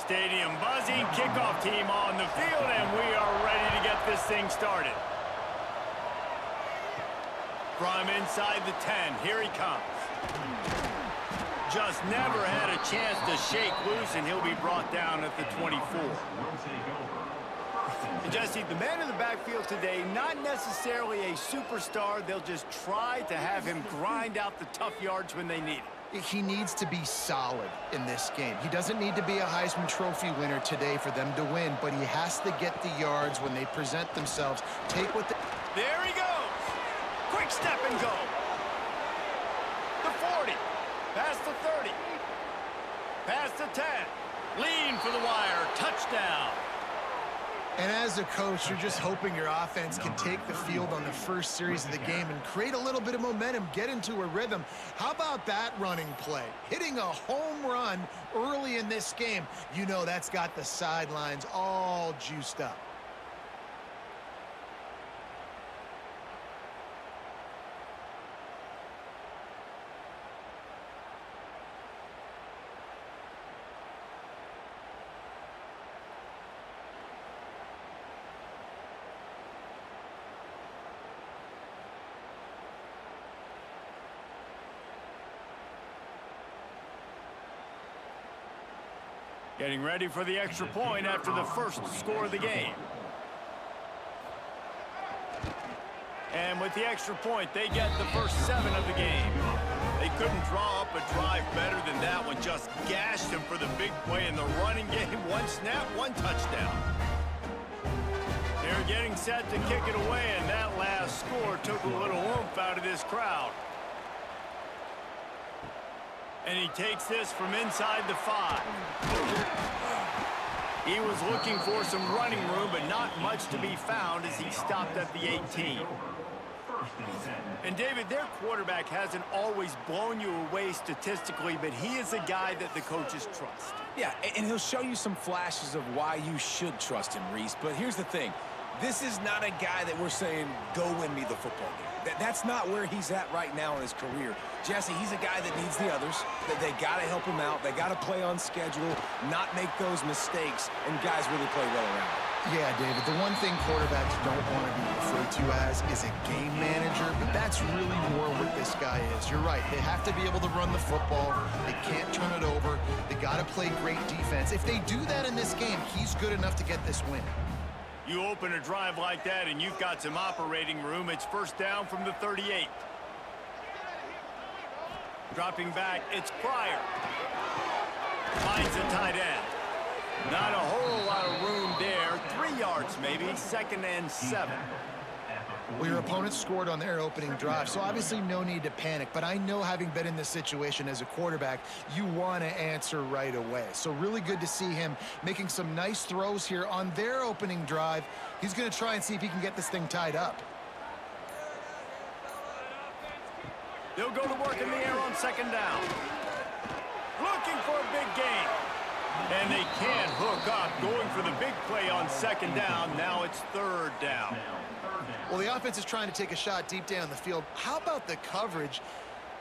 stadium buzzing, kickoff team on the field, and we are ready to get this thing started. From inside the 10, here he comes. Just never had a chance to shake loose, and he'll be brought down at the 24. And Jesse, the man in the backfield today, not necessarily a superstar. They'll just try to have him grind out the tough yards when they need it. He needs to be solid in this game. He doesn't need to be a Heisman Trophy winner today for them to win, but he has to get the yards when they present themselves. Take what the... There he goes. Quick step and go. The 40. Past the 30. Past the 10. Lean for the wire. Touchdown. And as a coach, you're just hoping your offense can take the field on the first series of the game and create a little bit of momentum, get into a rhythm. How about that running play? Hitting a home run early in this game. You know that's got the sidelines all juiced up. Getting ready for the extra point after the first score of the game. And with the extra point, they get the first 7 of the game. They couldn't draw up a drive better than that one. Just gashed him for the big play in the running game. 1 snap, 1 touchdown. They're getting set to kick it away, and that last score took a little oomph out of this crowd. And he takes this from inside the 5. He was looking for some running room, but not much to be found as he stopped at the 18. And David, their quarterback hasn't always blown you away statistically, but he is a guy that the coaches trust. Yeah, and he'll show you some flashes of why you should trust him, Reese. But here's the thing. This is not a guy that we're saying, go win me the football game. That's not where he's at right now in his career. Jesse, he's a guy that needs the others. That they got to help him out. They got to play on schedule, not make those mistakes, and guys really play well around him. Yeah, David, the one thing quarterbacks don't want to be referred to as is a game manager, but that's really more what this guy is. You're right. They have to be able to run the football. They can't turn it over. They got to play great defense. If they do that in this game, he's good enough to get this win. You open a drive like that and you've got some operating room. It's first down from the 38. Dropping back, it's Pryor. Finds the tight end. Not a whole lot of room there. 3 yards maybe, 2nd and 7. Well, your opponent scored on their opening drive, so obviously no need to panic. But I know, having been in this situation as a quarterback, you want to answer right away. So really good to see him making some nice throws here on their opening drive. He's going to try and see if he can get this thing tied up. They'll go to work in the air on 2nd down. Looking for a big gain. And they can't hook up. Going for the big play on 2nd down. Now it's 3rd down. Well, the offense is trying to take a shot deep down the field. How about the coverage,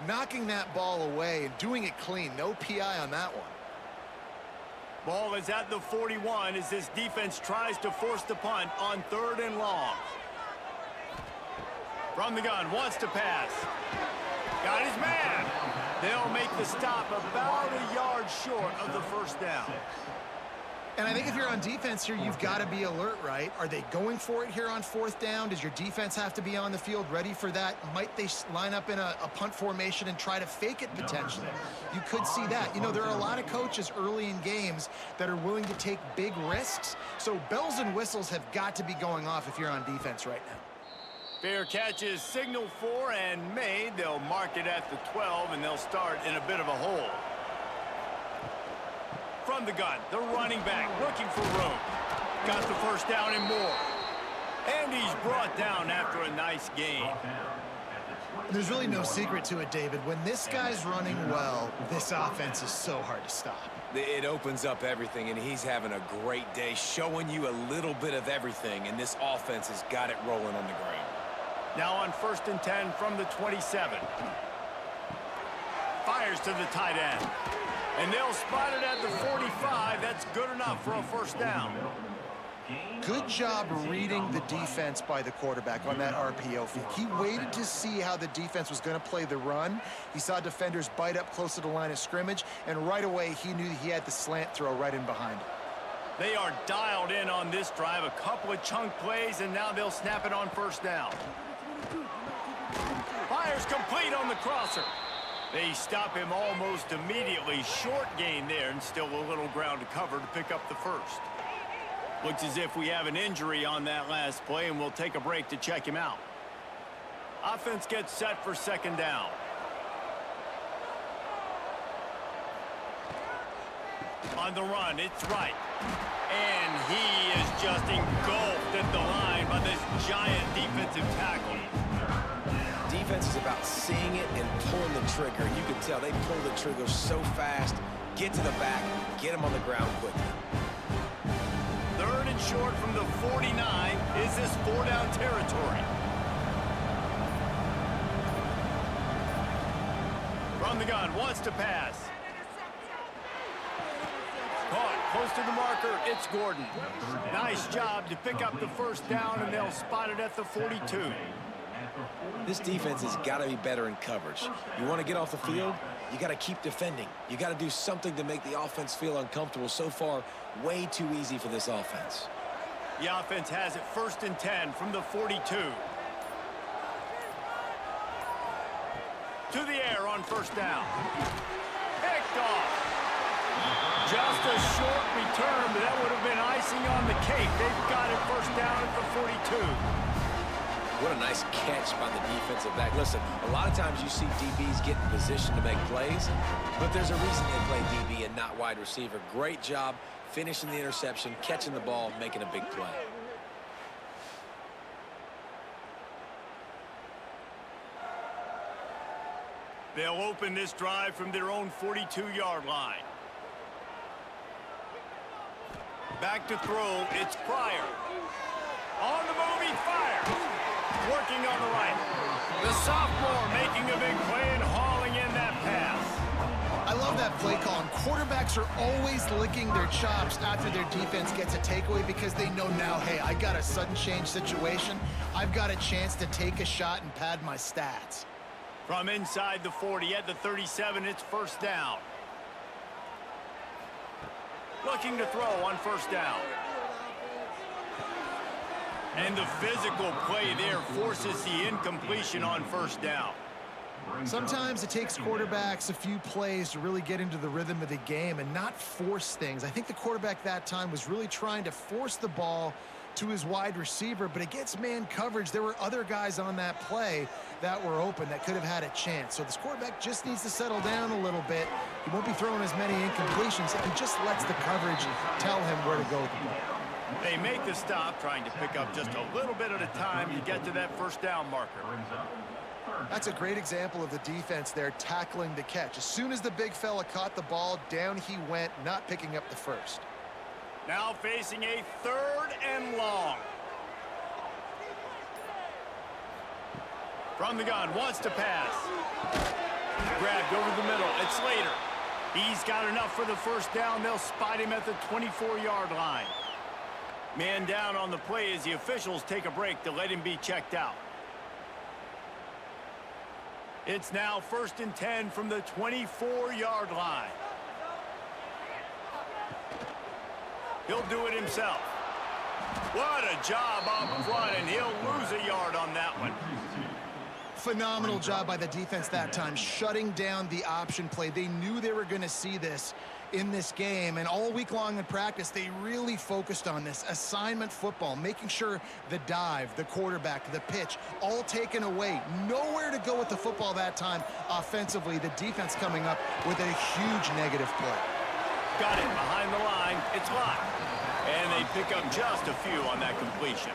knocking that ball away and doing it clean? No PI on that one. Ball is at the 41 as this defense tries to force the punt on 3rd and long. From the gun, wants to pass. Got his man. They'll make the stop about a yard short of the 1st down. And I think if you're on defense here, you've got to be alert, right? Are they going for it here on 4th down? Does your defense have to be on the field ready for that? Might they line up in a punt formation and try to fake it potentially? You could see that. You know, there are a lot of coaches early in games that are willing to take big risks. So bells and whistles have got to be going off if you're on defense right now. Fair catch is signaled for and made. They'll mark it at the 12, and they'll start in a bit of a hole. From the gun, the running back looking for room. Got the 1st down and more. And he's brought down after a nice gain. There's really no secret to it, David. When this guy's running well, this offense is so hard to stop. It opens up everything, and he's having a great day, showing you a little bit of everything, and this offense has got it rolling on the ground. Now on 1st and 10 from the 27. Fires to the tight end. And they'll spot it at the 45. That's good enough for a first down. Good job reading the defense by the quarterback on that RPO fake. He waited to see how the defense was going to play the run. He saw defenders bite up close to the line of scrimmage, and right away he knew he had the slant throw right in behind. They are dialed in on this drive. A couple of chunk plays, and now they'll snap it on first down. Fire's complete on the crosser. They stop him almost immediately. Short gain there, and still a little ground to cover to pick up the first. Looks as if we have an injury on that last play, and we'll take a break to check him out. Offense gets set for second down. On the run, it's Wright. And he is just engulfed at the line by this giant defensive tackle. Defense is about seeing it and pulling the trigger. You can tell they pull the trigger so fast, get to the back, get him on the ground quickly. Third and short from the 49. Is this four-down territory? From the gun, wants to pass. Caught close to the marker. It's Gordon. Nice job to pick up the first down, and they'll spot it at the 42. This defense has got to be better in coverage. You want to get off the field, you got to keep defending. You got to do something to make the offense feel uncomfortable. So far, way too easy for this offense. The offense has it first and 10 from the 42. To the air on first down. Picked off. Just a short return, but that would have been icing on the cake. They've got it first down at the 42. What a nice catch by the defensive back. Listen, a lot of times you see DBs get in position to make plays, but there's a reason they play DB and not wide receiver. Great job finishing the interception, catching the ball, making a big play. They'll open this drive from their own 42-yard line. Back to throw, it's Pryor. On the move, he fires. Working on the right. The sophomore making a big play and hauling in that pass. I love that play call. And quarterbacks are always licking their chops after their defense gets a takeaway because they know now, hey, I got a sudden change situation. I've got a chance to take a shot and pad my stats. From inside the 40 at the 37, it's first down. Looking to throw on first down. And the physical play there forces the incompletion on first down. Sometimes it takes quarterbacks a few plays to really get into the rhythm of the game and not force things. I think the quarterback that time was really trying to force the ball to his wide receiver, but against man coverage, there were other guys on that play that were open that could have had a chance. So this quarterback just needs to settle down a little bit. He won't be throwing as many incompletions if he just lets the coverage tell him where to go with the ball. They make the stop, trying to pick up just a little bit at a time to get to that first down marker. That's a great example of the defense there tackling the catch. As soon as the big fella caught the ball, down he went, not picking up the first. Now facing a third and long. From the gun, wants to pass. Grabbed over the middle, it's Slater. He's got enough for the first down. They'll spot him at the 24-yard line. Man down on the play as the officials take a break to let him be checked out. It's now first and 10 from the 24-yard line. He'll do it himself. What a job up front, and he'll lose a yard on that one. Phenomenal job by the defense that time, shutting down the option play. They knew they were going to see this in this game, and all week long in practice, they really focused on this assignment football, making sure the dive, the quarterback, the pitch, all taken away. Nowhere to go with the football that time offensively. The defense coming up with a huge negative play. Got it behind the line. It's locked. And they pick up just a few on that completion.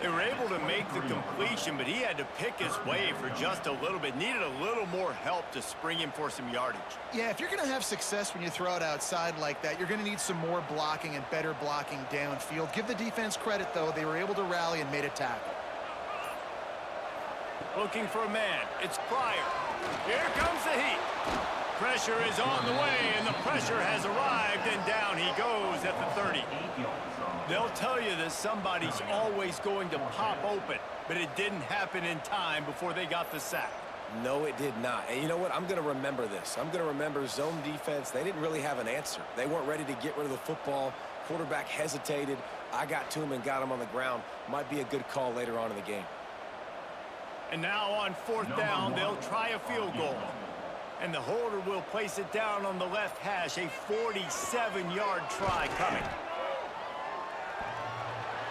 They were able to make the completion, but he had to pick his way for just a little bit. Needed a little more help to spring him for some yardage. Yeah, if you're going to have success when you throw it outside like that, you're going to need some more blocking and better blocking downfield. Give the defense credit, though. They were able to rally and made a tackle. Looking for a man. It's Pryor. Here comes the heat. Pressure is on the way, and the pressure has arrived, and down he goes at the 30. They'll tell you that somebody's always going to pop open, but it didn't happen in time before they got the sack. No, it did not. And you know what? I'm going to remember this. I'm going to remember zone defense. They didn't really have an answer. They weren't ready to get rid of the football. Quarterback hesitated. I got to him and got him on the ground. Might be a good call later on in the game. And now on 4th down, they'll try a field goal. And the holder will place it down on the left hash, a 47-yard try coming.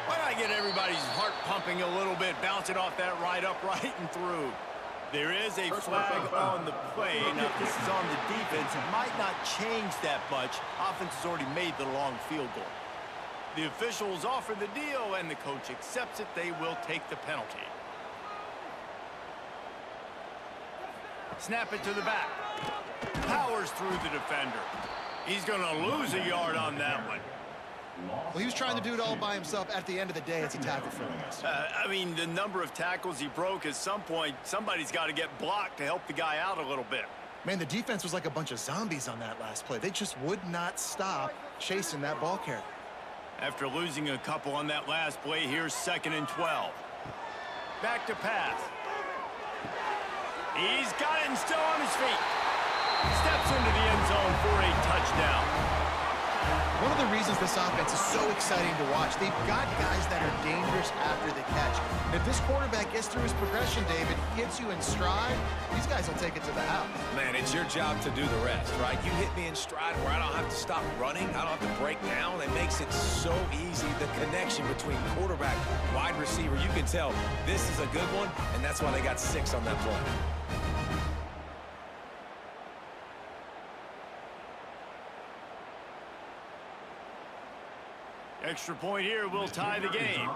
Why not get everybody's heart pumping a little bit, bouncing off that right upright and through? There is a flag on the play. Now, if this is on the defense, it might not change that much. Offense has already made the long field goal. The officials offer the deal, and the coach accepts it. They will take the penalty. Snap it to the back. Powers through the defender. He's going to lose a yard on that one. Well, he was trying to do it all by himself. At the end of the day, it's a tackle for him. I mean, the number of tackles he broke, at some point, somebody's got to get blocked to help the guy out a little bit. Man, the defense was like a bunch of zombies on that last play. They just would not stop chasing that ball carrier. After losing a couple on that last play, here's 2nd and 12. Back to pass. He's got it and still on his feet. Steps into the end zone for a touchdown. One of the reasons this offense is so exciting to watch, they've got guys that are dangerous after the catch. And if this quarterback gets through his progression, David, gets you in stride, these guys will take it to the house. Man, it's your job to do the rest, right? You hit me in stride where I don't have to stop running. I don't have to break down. It makes it so easy, the connection between quarterback, wide receiver. You can tell this is a good one, and that's why they got 6 on that play. Extra point here will tie the game.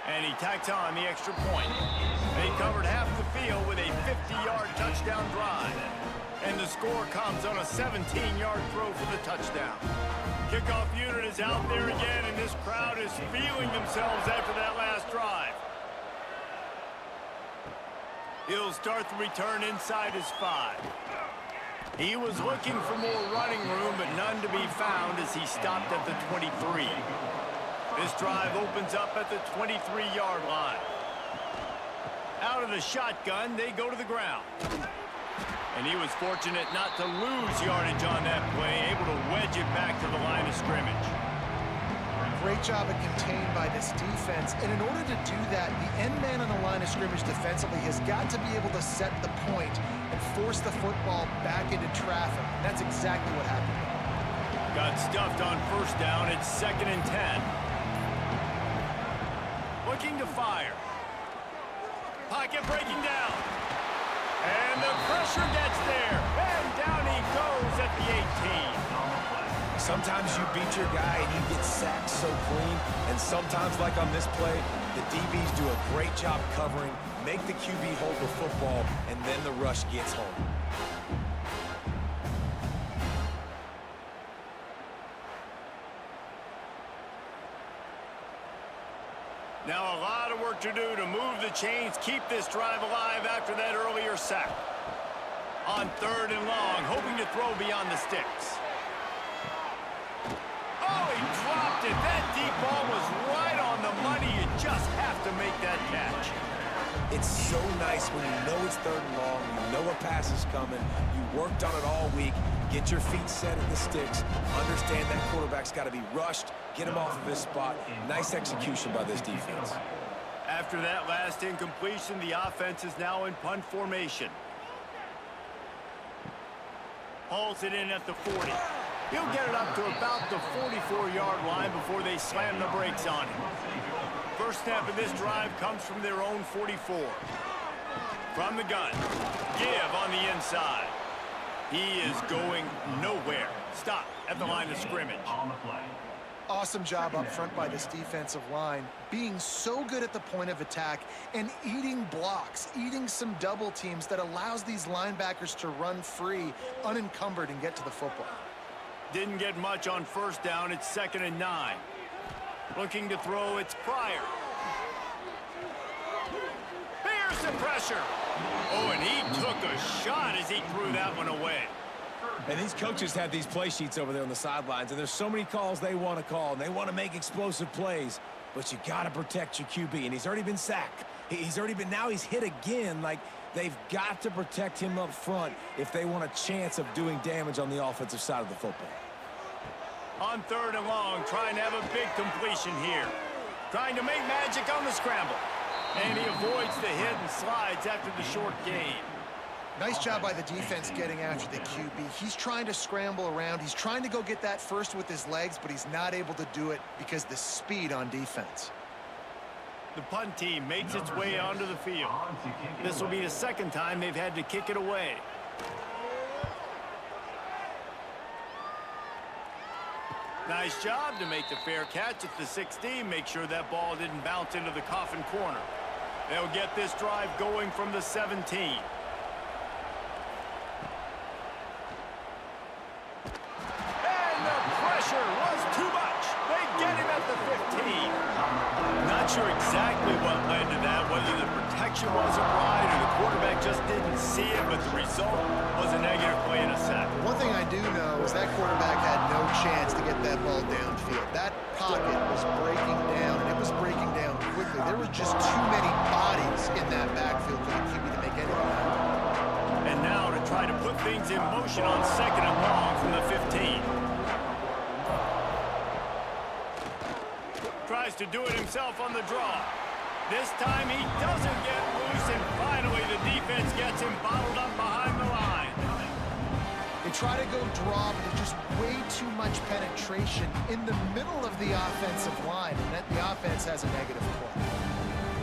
And he tacks on the extra point. They covered half the field with a 50-yard touchdown drive. And the score comes on a 17-yard throw for the touchdown. Kickoff unit is out there again, and this crowd is feeling themselves after that last drive. He'll start the return inside his 5. He was looking for more running room, but none to be found as he stopped at the 23. This drive opens up at the 23-yard line. Out of the shotgun, they go to the ground. And he was fortunate not to lose yardage on that play, able to wedge it back to the line of scrimmage. Great job of contained by this defense. And in order to do that, the end man on the line of scrimmage defensively has got to be able to set the point and force the football back into traffic. That's exactly what happened. Got stuffed on 1st down. It's 2nd and 10. Looking to fire. Pocket breaking down. And the pressure gets there. And down he goes at the 18. Sometimes you beat your guy and you get sacked so clean, and sometimes, like on this play, the DBs do a great job covering, make the QB hold the football, and then the rush gets home. Now a lot of work to do to move the chains, keep this drive alive after that earlier sack. On 3rd and long, hoping to throw beyond the sticks. Oh, he dropped it. That deep ball was right on the money. You just have to make that catch. It's so nice when you know it's 3rd and long, you know a pass is coming, you worked on it all week, get your feet set at the sticks, understand that quarterback's got to be rushed, get him off of his spot. Nice execution by this defense. After that last incompletion, the offense is now in punt formation. Hauls it in at the 40. He'll get it up to about the 44-yard line before they slam the brakes on him. First snap of this drive comes from their own 44. From the gun, give on the inside. He is going nowhere. Stop at the line of scrimmage. Awesome job up front by this defensive line, being so good at the point of attack and eating blocks, eating some double teams that allows these linebackers to run free, unencumbered, and get to the football. Didn't get much on 1st down. It's 2nd and 9. Looking to throw, it's Pryor. Here's the pressure. Oh, and he took a shot as he threw that one away. And these coaches have these play sheets over there on the sidelines, and there's so many calls they want to call, and they want to make explosive plays. But you got to protect your QB, and he's already been sacked. Now he's hit again. Like, they've got to protect him up front if they want a chance of doing damage on the offensive side of the football. On 3rd and long, trying to have a big completion here. Trying to make magic on the scramble. And he avoids the hit and slides after the short gain. Nice job by the defense getting after the QB. He's trying to scramble around. He's trying to go get that first with his legs, but he's not able to do it because the speed on defense. The punt team makes its way onto the field. This will be the 2nd time they've had to kick it away. Nice job to make the fair catch at the 16. Make sure that ball didn't bounce into the coffin corner. They'll get this drive going from the 17. Was too much. They get him at the 15. Not sure exactly what led to that, whether the protection wasn't right or the quarterback just didn't see it, but the result was a negative play and a sack. One thing I do know is that quarterback had no chance to get that ball downfield. That pocket was breaking down, and it was breaking down quickly. There were just too many bodies in that backfield for the QB to make anything happen. And now to try to put things in motion on 2nd and long from the 15. Tries to do it himself on the draw. This time he doesn't get loose, and finally the defense gets him bottled up behind the line. They try to go draw, but there's just way too much penetration in the middle of the offensive line, and the offense has a negative play.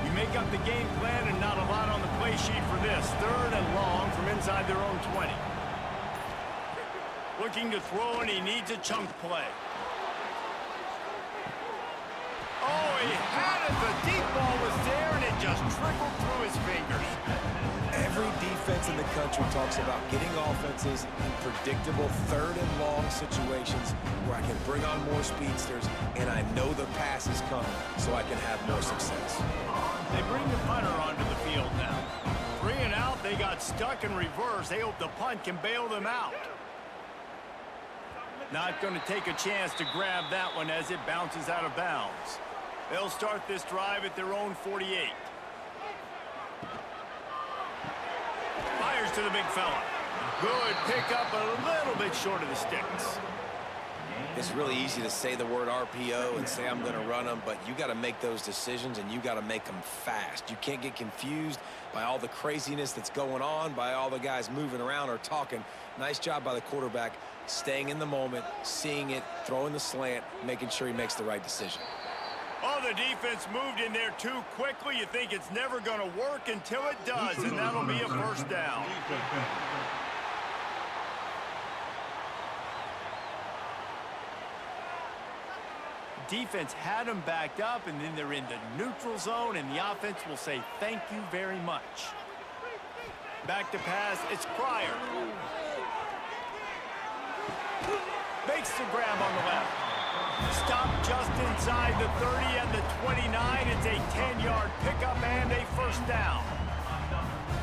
You make up the game plan and not a lot on the play sheet for this. 3rd and long from inside their own 20. Looking to throw, and he needs a chunk play. Oh, he had it. The deep ball was there, and it just trickled through his fingers. Every defense in the country talks about getting offenses in predictable 3rd and long situations where I can bring on more speedsters, and I know the pass is coming, so I can have more success. They bring the punter onto the field now. 3 and out, they got stuck in reverse. They hope the punt can bail them out. Not going to take a chance to grab that one as it bounces out of bounds. They'll start this drive at their own 48. Fires to the big fella. Good pickup, a little bit short of the sticks. It's really easy to say the word RPO and say I'm going to run them, but you got to make those decisions, and you got to make them fast. You can't get confused by all the craziness that's going on, by all the guys moving around or talking. Nice job by the quarterback, staying in the moment, seeing it, throwing the slant, making sure he makes the right decision. Oh, the defense moved in there too quickly. You think it's never going to work until it does, and that'll be a 1st down. Defense had them backed up, and then they're in the neutral zone, and the offense will say thank you very much. Back to pass, it's Pryor. Makes the grab on the left. Stopped just inside the 30 and the 29. It's a 10-yard pickup and a 1st down.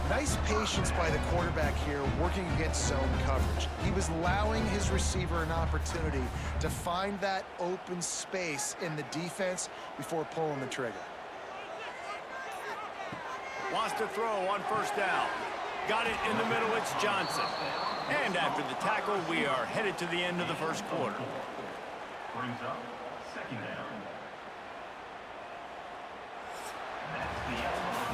Nice patience by the quarterback here, working against zone coverage. He was allowing his receiver an opportunity to find that open space in the defense before pulling the trigger. Wants to throw on 1st down. Got it in the middle, it's Johnson. And after the tackle, we are headed to the end of the 1st quarter. Brings up 2nd down.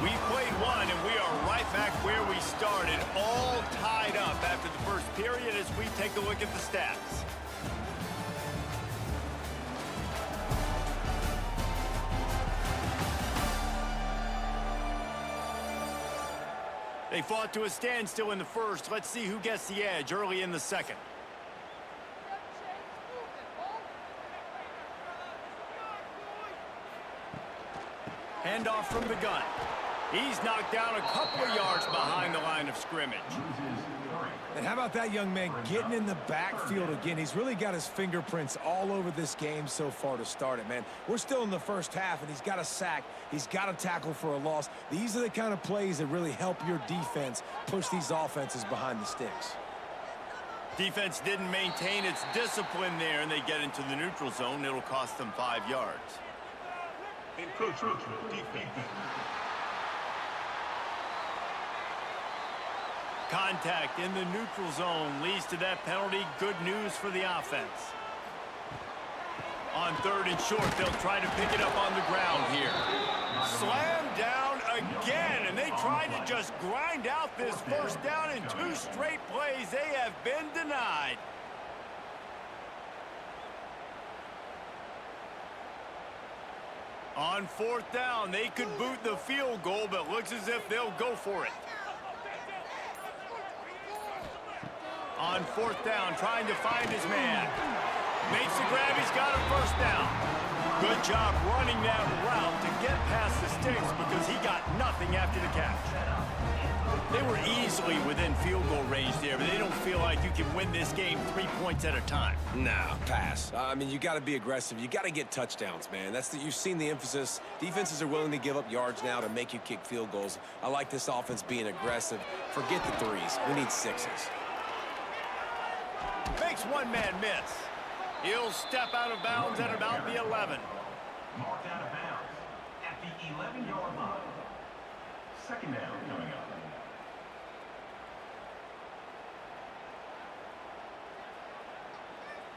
We played one, and we are right back where we started, all tied up after the 1st period as we take a look at the stats. They fought to a standstill in the 1st. Let's see who gets the edge early in the 2nd. Handoff from the gun. He's knocked down a couple of yards behind the line of scrimmage. And how about that young man getting in the backfield again? He's really got his fingerprints all over this game so far to start it, man. We're still in the first half, and he's got a sack. He's got a tackle for a loss. These are the kind of plays that really help your defense push these offenses behind the sticks. Defense didn't maintain its discipline there, and they get into the neutral zone. It'll cost them 5 yards. Contact in the neutral zone leads to that penalty. Good news for the offense. On 3rd and short, they'll try to pick it up on the ground here. Slam down again, and they tried to just grind out this first down in 2 straight plays. They have been denied. On 4th down, they could boot the field goal, but looks as if they'll go for it. On 4th down, trying to find his man. Makes the grab, he's got a first down. Good job running that route to get past the sticks because he got nothing after the catch. They were easily within field goal range there, but they don't feel like you can win this game 3 points at a time. Nah, pass. I mean, you got to be aggressive. You got to get touchdowns, man. You've seen the emphasis. Defenses are willing to give up yards now to make you kick field goals. I like this offense being aggressive. Forget the 3s. We need 6s. Makes one man miss. He'll step out of bounds at about the 11. Marked out of bounds at the 11-yard line. 2nd down coming up.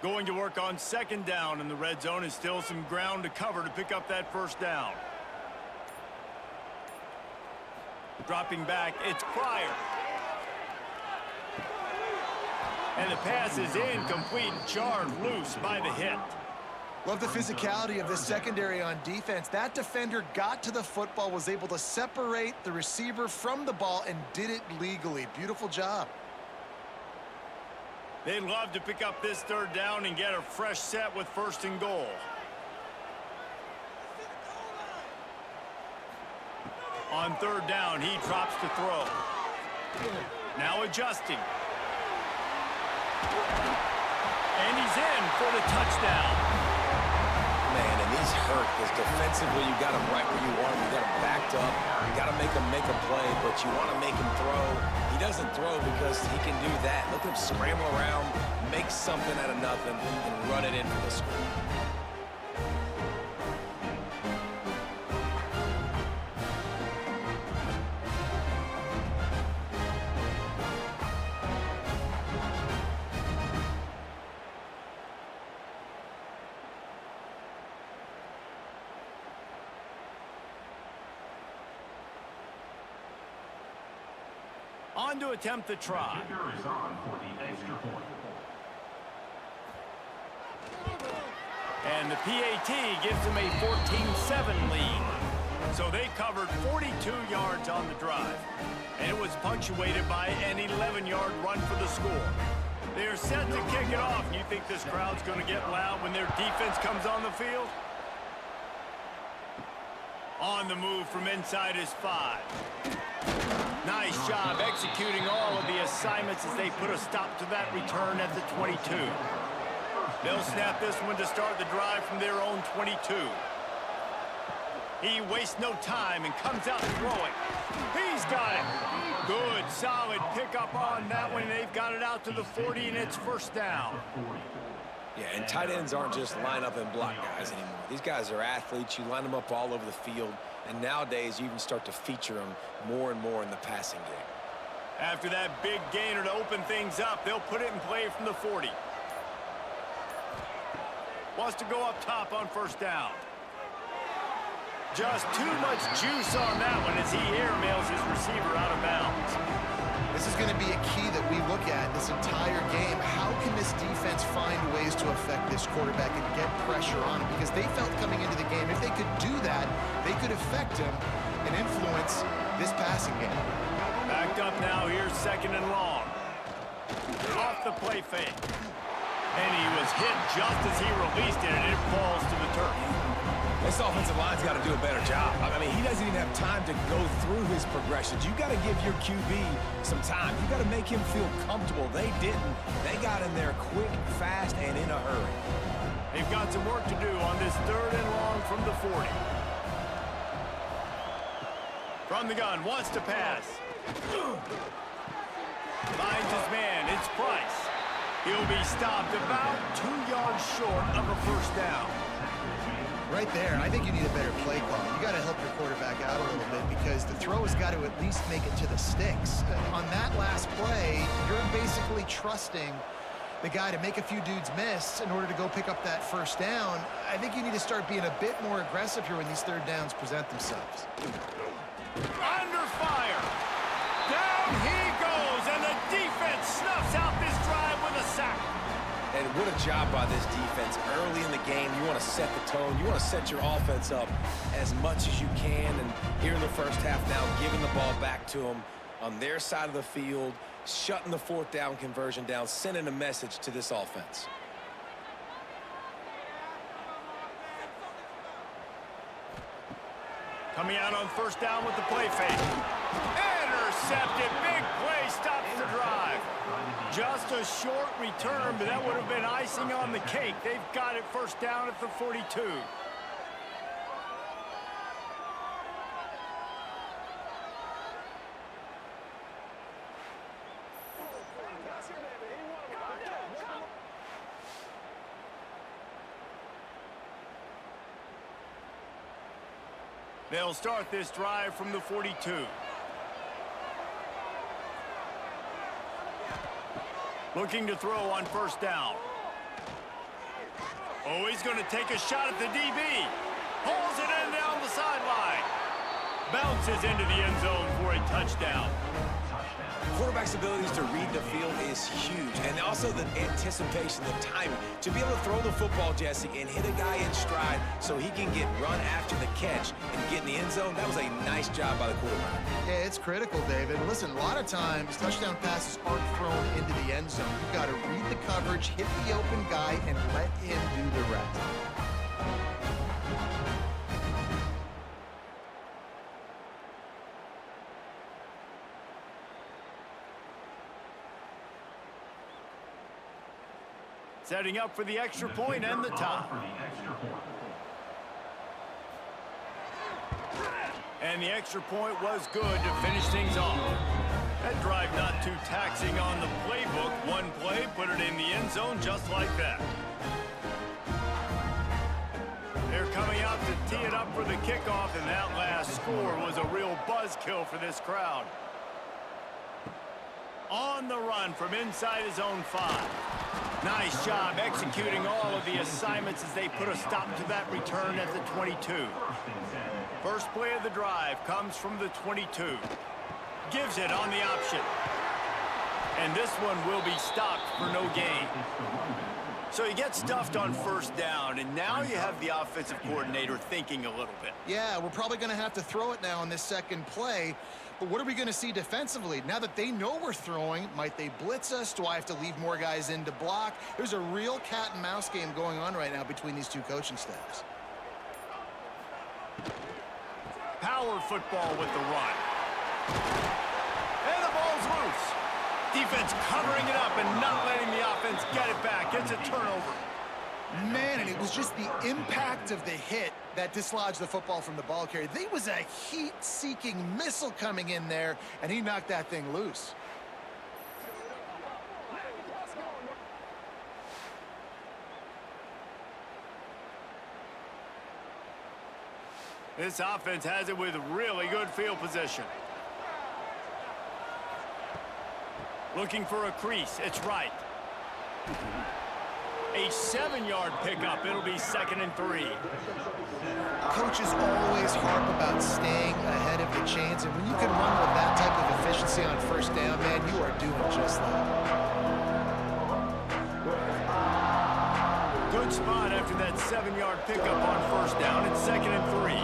Going to work on 2nd down in the red zone, and still some ground to cover to pick up that first down. Dropping back, it's Pryor. And the pass is incomplete, jarred loose by the hit. Love the physicality of this secondary on defense. That defender got to the football, was able to separate the receiver from the ball, and did it legally. Beautiful job. They'd love to pick up this 3rd down and get a fresh set with 1st and goal. On 3rd down, he drops to throw. Now adjusting. And he's in for the touchdown. Man, and he's hurt because defensively you got him right where you want him. You got him backed up. You got to make him make a play, but you want to make him throw. He doesn't throw because he can do that. Look at him scramble around, make something out of nothing, and run it in for the score. On to attempt the try. Kicker is on for the extra point. And the PAT gives them a 14-7 lead. So they covered 42 yards on the drive. And it was punctuated by an 11-yard run for the score. They're set to kick it off. And you think this crowd's going to get loud when their defense comes on the field? On the move from inside his 5. Nice job executing all of the assignments as they put a stop to that return at the 22. They'll snap this one to start the drive from their own 22. He wastes no time and comes out throwing. He's got it. Good, solid pickup on that one. They've got it out to the 40, and it's 1st down. Yeah, and tight ends aren't just line up and block guys anymore. These guys are athletes. You line them up all over the field. And nowadays, you even start to feature them more and more in the passing game. After that big gainer to open things up, they'll put it in play from the 40. Wants to go up top on 1st down. Just too much juice on that one as he airmails his receiver out of bounds. This is going to be a key that we look at this entire game. How can this defense find ways to affect this quarterback and get pressure on him? Because they felt coming into the game, if they could do that, they could affect him and influence this passing game. Backed up now, here's 2nd and long. Off the play fake. And he was hit just as he released it, and it falls to the turf. This offensive line's got to do a better job. I mean, he doesn't even have time to go through his progressions. You got to give your QB some time. You got to make him feel comfortable. They didn't. They got in there quick, fast, and in a hurry. They've got some work to do on this 3rd and long from the 40. From the gun, wants to pass. Finds his man, it's Price. He'll be stopped about 2 yards short of a first down. Right there, I think you need a better play call. You got to help your quarterback out a little bit because the throw has got to at least make it to the sticks. On that last play, you're basically trusting the guy to make a few dudes miss in order to go pick up that first down. I think you need to start being a bit more aggressive here when these 3rd downs present themselves. Under fire. Down he goes, and the defense snuffs out this drive with a sack. And what a job by this defense. Early in the game, you want to set the tone. You want to set your offense up as much as you can. And here in the first half now, giving the ball back to them on their side of the field, shutting the 4th down conversion down, sending a message to this offense. Coming out on first down with the play fake. Intercepted. Big play stops the drive. Just a short return, but that would have been icing on the cake. They've got it first down at the 42. They'll start this drive from the 42. Looking to throw on first down. Oh, he's going to take a shot at the DB. Pulls it in down the sideline. Bounces into the end zone for a touchdown. Quarterback's abilities to read the field is huge. And also the anticipation, the timing. To be able to throw the football, Jesse, and hit a guy in stride so he can get run after the catch and get in the end zone, that was a nice job by the quarterback. Yeah, it's critical, David. Listen, a lot of times, touchdown passes aren't thrown into the end zone. You've got to read the coverage, hit the open guy, and let him do the rest. Setting up for the extra point and the tie. And the extra point was good to finish things off. That drive not too taxing on the playbook. One play, put it in the end zone just like that. They're coming out to tee it up for the kickoff, and that last score was a real buzzkill for this crowd. On the run from inside his own 5. Nice job executing all of the assignments as they put a stop to that return at the 22. First play of the drive comes from the 22. Gives it on the option. And this one will be stopped for no gain. So you get stuffed on first down, and now you have the offensive coordinator thinking a little bit. Yeah, we're probably going to have to throw it now on this second play. But what are we going to see defensively? Now that they know we're throwing, might they blitz us? Do I have to leave more guys in to block? There's a real cat and mouse game going on right now between these two coaching staffs. Power football with the run. And the ball's loose. Defense covering it up and not letting the offense get it back. It's a turnover. Man, and it was just the impact of the hit that dislodged the football from the ball carrier. There was a heat-seeking missile coming in there, and he knocked that thing loose. This offense has it with really good field position. Looking for a crease. It's Wright. A 7-yard pickup. It'll be 2nd and 3. Coaches always harp about staying ahead of the chains, and when you can run with that type of efficiency on first down, man, you are doing just that. Good spot after that 7-yard pickup on first down. It's 2nd and 3.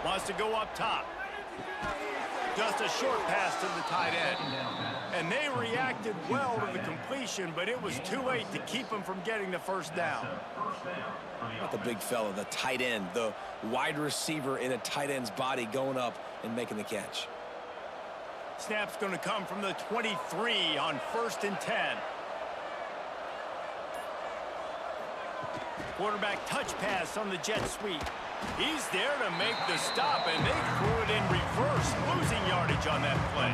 Wants to go up top. Just a short pass to the tight end. And they reacted well to the completion, but it was too late to keep them from getting the first down. the big fella, the tight end, the wide receiver in a tight end's body going up and making the catch. Snap's going to come from the 23 on 1st and 10. Quarterback touch pass on the jet sweep. He's there to make the stop, and they threw it in reverse, losing yardage on that play.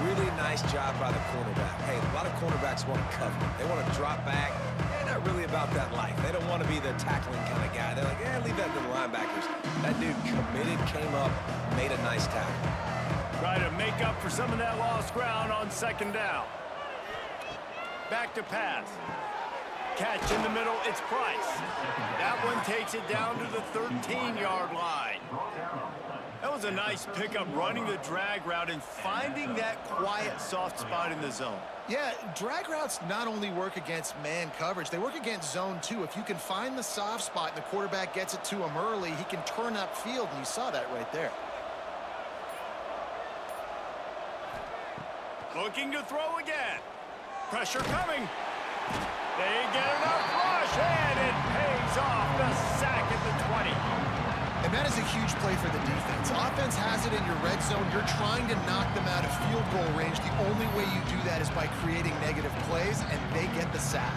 Really nice job by the cornerback. Hey, a lot of cornerbacks want to cover. They want to drop back. They're not really about that life. They don't want to be the tackling kind of guy. They're like, leave that to the linebackers. That dude committed, came up, made a nice tackle. Try to make up for some of that lost ground on 2nd down. Back to pass. Catch in the middle, it's Price. That one takes it down to the 13-yard line. That was a nice pickup, running the drag route and finding that quiet, soft spot in the zone. Yeah, drag routes not only work against man coverage, they work against zone too. If you can find the soft spot and the quarterback gets it to him early, he can turn upfield, and you saw that right there. Looking to throw again. Pressure coming. They get enough rush, and it pays off. The sack at the 20. And that is a huge play for the defense. Offense has it in your red zone. You're trying to knock them out of field goal range. The only way you do that is by creating negative plays, and they get the sack.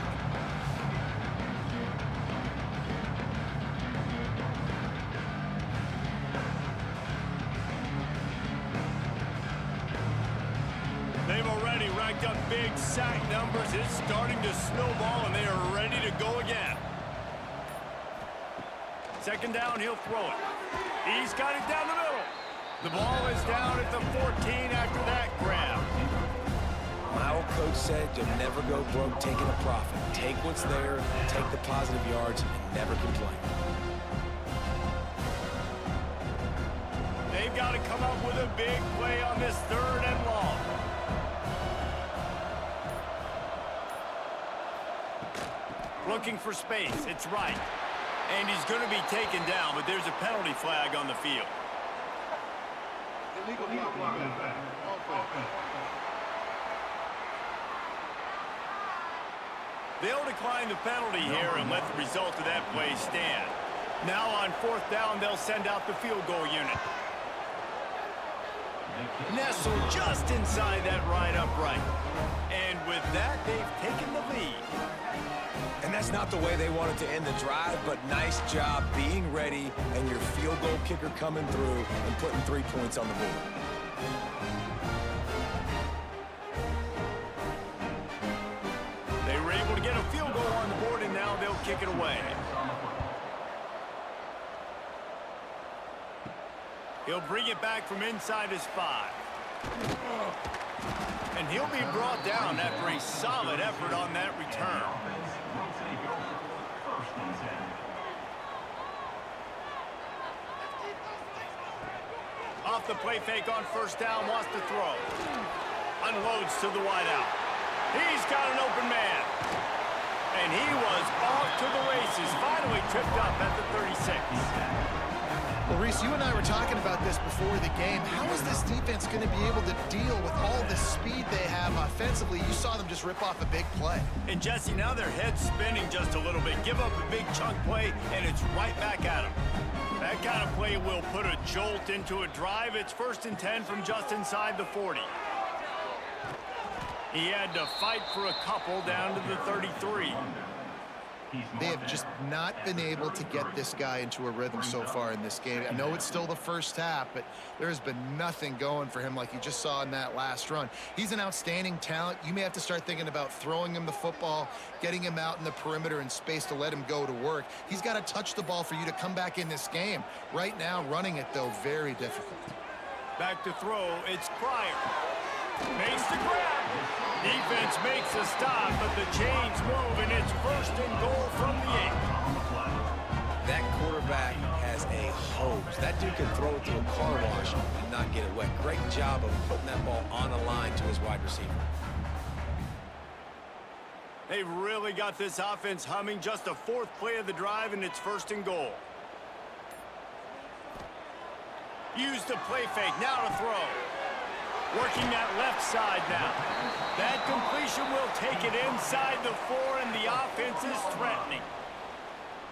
They've already racked up big sack numbers. It's starting to snowball, and they are ready to go again. 2nd down, he'll throw it. He's got it down the middle. The ball is down at the 14 after that grab. My old coach said you'll never go broke taking a profit. Take what's there, take the positive yards, and never complain. They've got to come up with a big play on this 3rd and long. Looking for space, it's Wright. And he's going to be taken down, but there's a penalty flag on the field. They'll decline the penalty here and let the result of that play stand. Now on 4th down, they'll send out the field goal unit. Nestled just inside that right upright. And with that, they've taken the lead. And that's not the way they wanted to end the drive, but nice job being ready and your field goal kicker coming through and putting 3 points on the board. They were able to get a field goal on the board, and now they'll kick it away. He'll bring it back from inside his 5. And he'll be brought down after a solid effort on that return. Off the play fake on 1st down, wants to throw. Unloads to the wideout. He's got an open man. And he was off to the races, finally tripped up at the 36. Well, Reese, you and I were talking about this before the game. How is this defense going to be able to deal with all the speed they have offensively? You saw them just rip off a big play. And Jesse, now their head's spinning just a little bit. Give up a big chunk play, and it's right back at them. That kind of play will put a jolt into a drive. It's 1st and 10 from just inside the 40. He had to fight for a couple down to the 33. They have just not been able to get this guy into a rhythm so far in this game. I know it's still the first half, but there has been nothing going for him like you just saw in that last run. He's an outstanding talent. You may have to start thinking about throwing him the football, getting him out in the perimeter in space to let him go to work. He's got to touch the ball for you to come back in this game. Right now, running it, though, very difficult. Back to throw, it's Pryor. Makes the grab. Defense makes a stop, but the chains move, and it's 1st and goal from the 8. That quarterback has a hose. That dude can throw it to a car wash and not get it wet. Great job of putting that ball on the line to his wide receiver. They've really got this offense humming. Just a 4th play of the drive, and it's 1st and goal. Use the play fake, now to throw. Working that left side now. That completion will take it inside the 4, and the offense is threatening.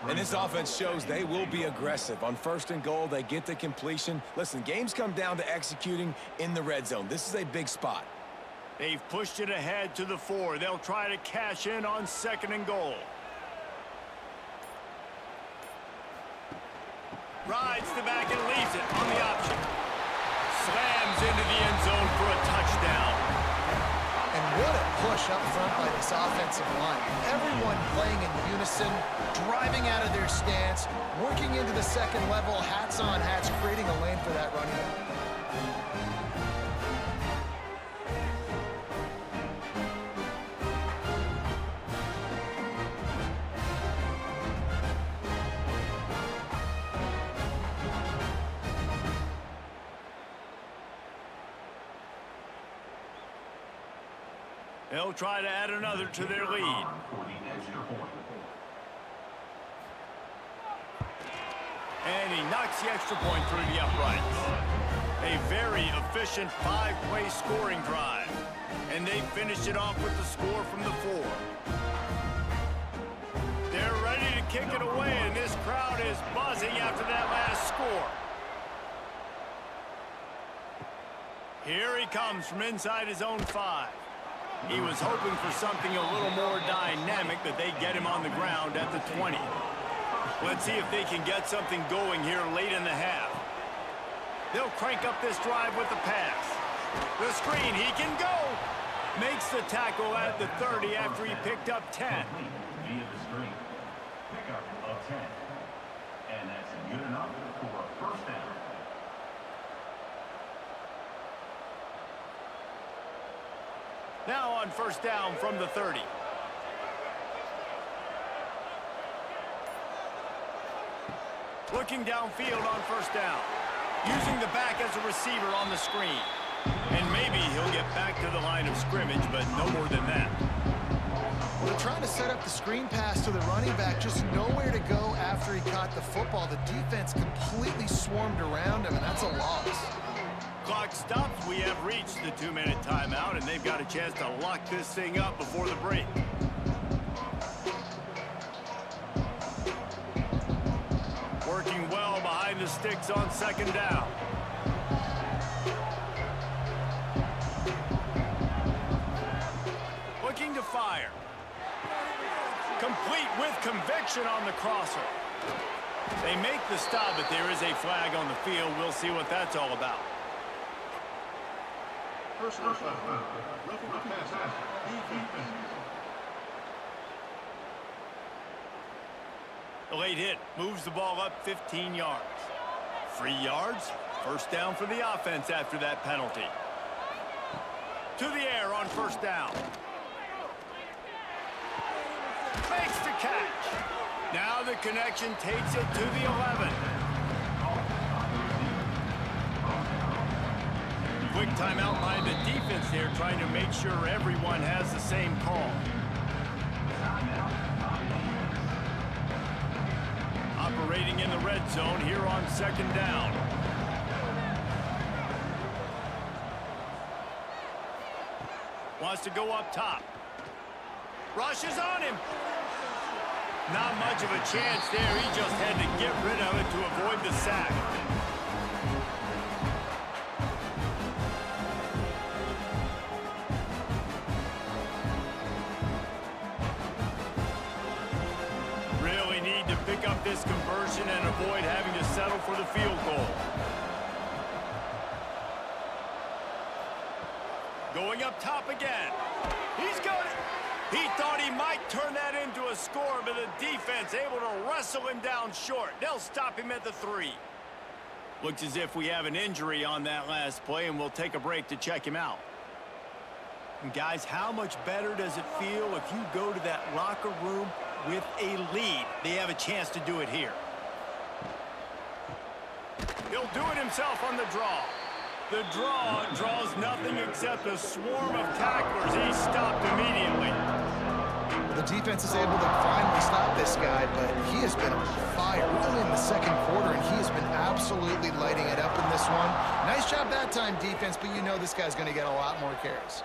And this offense shows they will be aggressive. On 1st and goal, they get the completion. Listen, games come down to executing in the red zone. This is a big spot. They've pushed it ahead to the 4. They'll try to cash in on 2nd and goal. Rides the back and leaves it on the option. Slams into the end zone for a touchdown. And what a push up front by this offensive line. Everyone playing in unison, driving out of their stance, working into the 2nd level, hats on hats, creating a lane for that running back. They'll try to add another to their lead. And he knocks the extra point through the uprights. A very efficient 5-play scoring drive. And they finish it off with the score from the 4. They're ready to kick it away, and this crowd is buzzing after that last score. Here he comes from inside his own 5. He was hoping for something a little more dynamic, but they get him on the ground at the 20. Let's see if they can get something going here late in the half. They'll crank up this drive with the pass. The screen, he can go. Makes the tackle at the 30 after he picked up 10. Via the screen. Pickup of 10. And that's good enough for a 1st down. Now on 1st down from the 30. Looking downfield on 1st down. Using the back as a receiver on the screen. And maybe he'll get back to the line of scrimmage, but no more than that. They're trying to set up the screen pass to the running back, just nowhere to go after he caught the football. The defense completely swarmed around him, and that's a loss. Clock stops. We have reached the 2-minute timeout, and they've got a chance to lock this thing up before the break. Working well behind the sticks on 2nd down. Looking to fire. Complete with conviction on the crosser. They make the stop, but there is a flag on the field. We'll see what that's all about. Personal foul. Roughing the passer. Defense. The late hit moves the ball up 15 yards. 3 yards. 1st down for the offense after that penalty. To the air on 1st down. Makes the catch. Now the connection takes it to the 11. Quick timeout by the defense there, trying to make sure everyone has the same call. Operating in the red zone here on 2nd down. Wants to go up top. Rushes on him. Not much of a chance there. He just had to get rid of it to avoid the sack. Really need to pick up this conversion and avoid having to settle for the field goal. Going up top again. He's got it. He thought he might turn that into a score, but the defense able to wrestle him down short. They'll stop him at the 3. Looks as if we have an injury on that last play, and we'll take a break to check him out. And guys, how much better does it feel if you go to that locker room with a lead? They have a chance to do it here. He'll do it himself on the draw. The draw draws nothing except a swarm of tacklers. He's stopped immediately. The defense is able to finally stop this guy, but he has been on fire really in the 2nd quarter, and he has been absolutely lighting it up in this one. Nice job that time, defense, but you know this guy's going to get a lot more carries.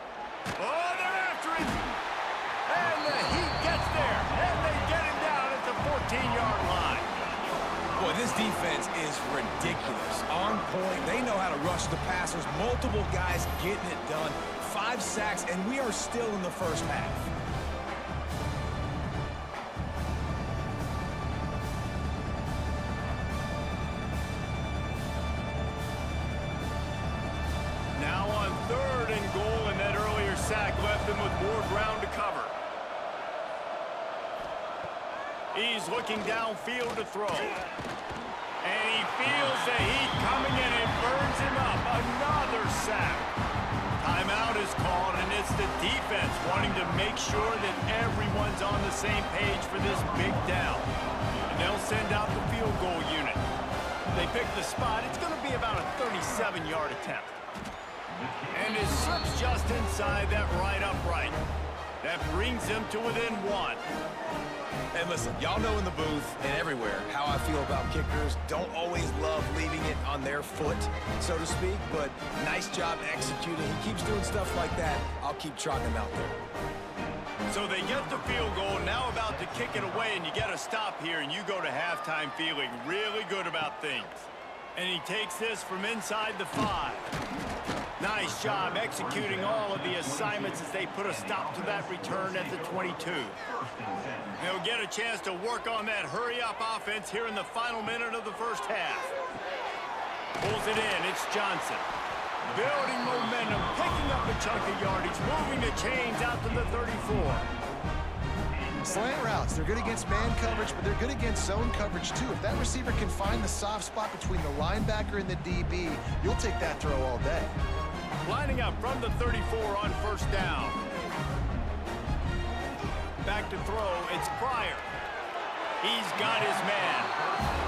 Oh, they're after him. And the Heat gets there, and they get him down at the 14-yard line. Boy, this defense is ridiculous. On point. They know how to rush the passers. Multiple guys getting it done. 5 sacks, and we are still in the first half. Now on 3rd and goal, and that earlier sack left them with more ground to cover. He's looking downfield to throw. And he feels the heat coming in and burns him up. Another sack. Timeout is called, and it's the defense wanting to make sure that everyone's on the same page for this big down. And they'll send out the field goal unit. They pick the spot. It's going to be about a 37-yard attempt. And it slips just inside that right upright. That brings them to within 1. And listen, y'all know in the booth and everywhere how I feel about kickers. Don't always love leaving it on their foot, so to speak, but nice job executing. He keeps doing stuff like that. I'll keep trotting him out there. So they get the field goal, now about to kick it away, and you get a stop here, and you go to halftime feeling really good about things. And he takes this from inside the 5. Nice job executing all of the assignments as they put a stop to that return at the 22. They'll get a chance to work on that hurry-up offense here in the final minute of the first half. Pulls it in. It's Johnson. Building momentum, picking up a chunk of yardage, moving the chains out to the 34. Slant routes, they're good against man coverage, but they're good against zone coverage too. If that receiver can find the soft spot between the linebacker and the DB, you'll take that throw all day. Lining up from the 34 on 1st down. Back to throw, it's Pryor. He's got his man.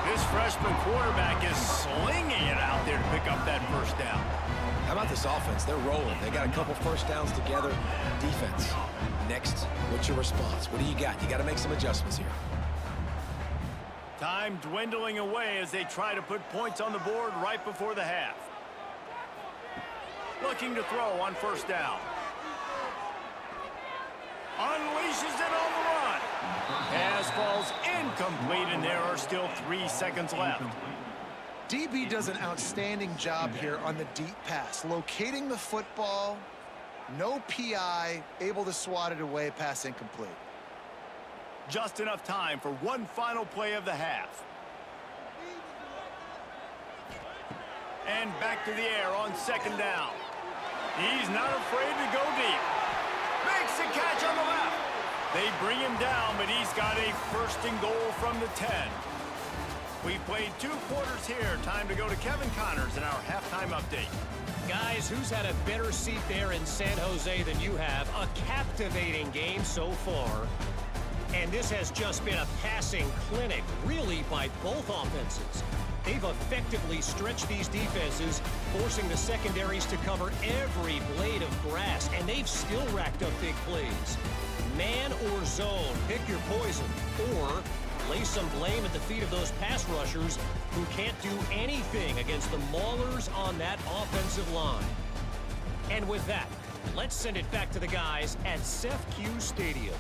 This freshman quarterback is slinging it out there to pick up that 1st down. How about this offense? They're rolling. They got a couple 1st downs together. Defense. Next, what's your response? What do you got? You got to make some adjustments here. Time dwindling away as they try to put points on the board right before the half. Looking to throw on 1st down. Unleashes it on the run. Pass falls incomplete, and there are still 3 seconds left. DB does an outstanding job here on the deep pass. Locating the football, no PI, able to swat it away, pass incomplete. Just enough time for one final play of the half. And back to the air on 2nd down. He's not afraid to go deep. Makes the catch on the left. They bring him down, but he's got a 1st and goal from the 10. We've played 2 quarters here. Time to go to Kevin Connors in our halftime update. Guys, who's had a better seat there in San Jose than you have? A captivating game so far. And this has just been a passing clinic, really, by both offenses. They've effectively stretched these defenses, forcing the secondaries to cover every blade of grass, and they've still racked up big plays. Man or zone, pick your poison, or lay some blame at the feet of those pass rushers who can't do anything against the maulers on that offensive line. And with that, let's send it back to the guys at CEFQ Stadium.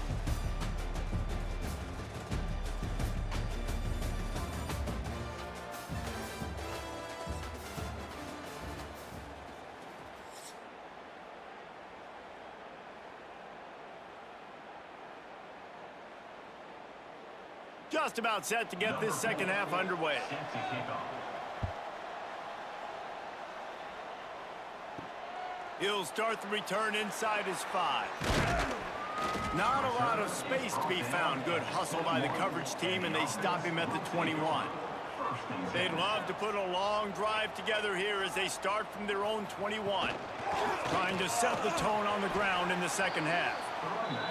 Just about set to get this 2nd half underway. He'll start the return inside his 5. Not a lot of space to be found. Good hustle by the coverage team, and they stop him at the 21. They'd love to put a long drive together here as they start from their own 21. Trying to set the tone on the ground in the 2nd half.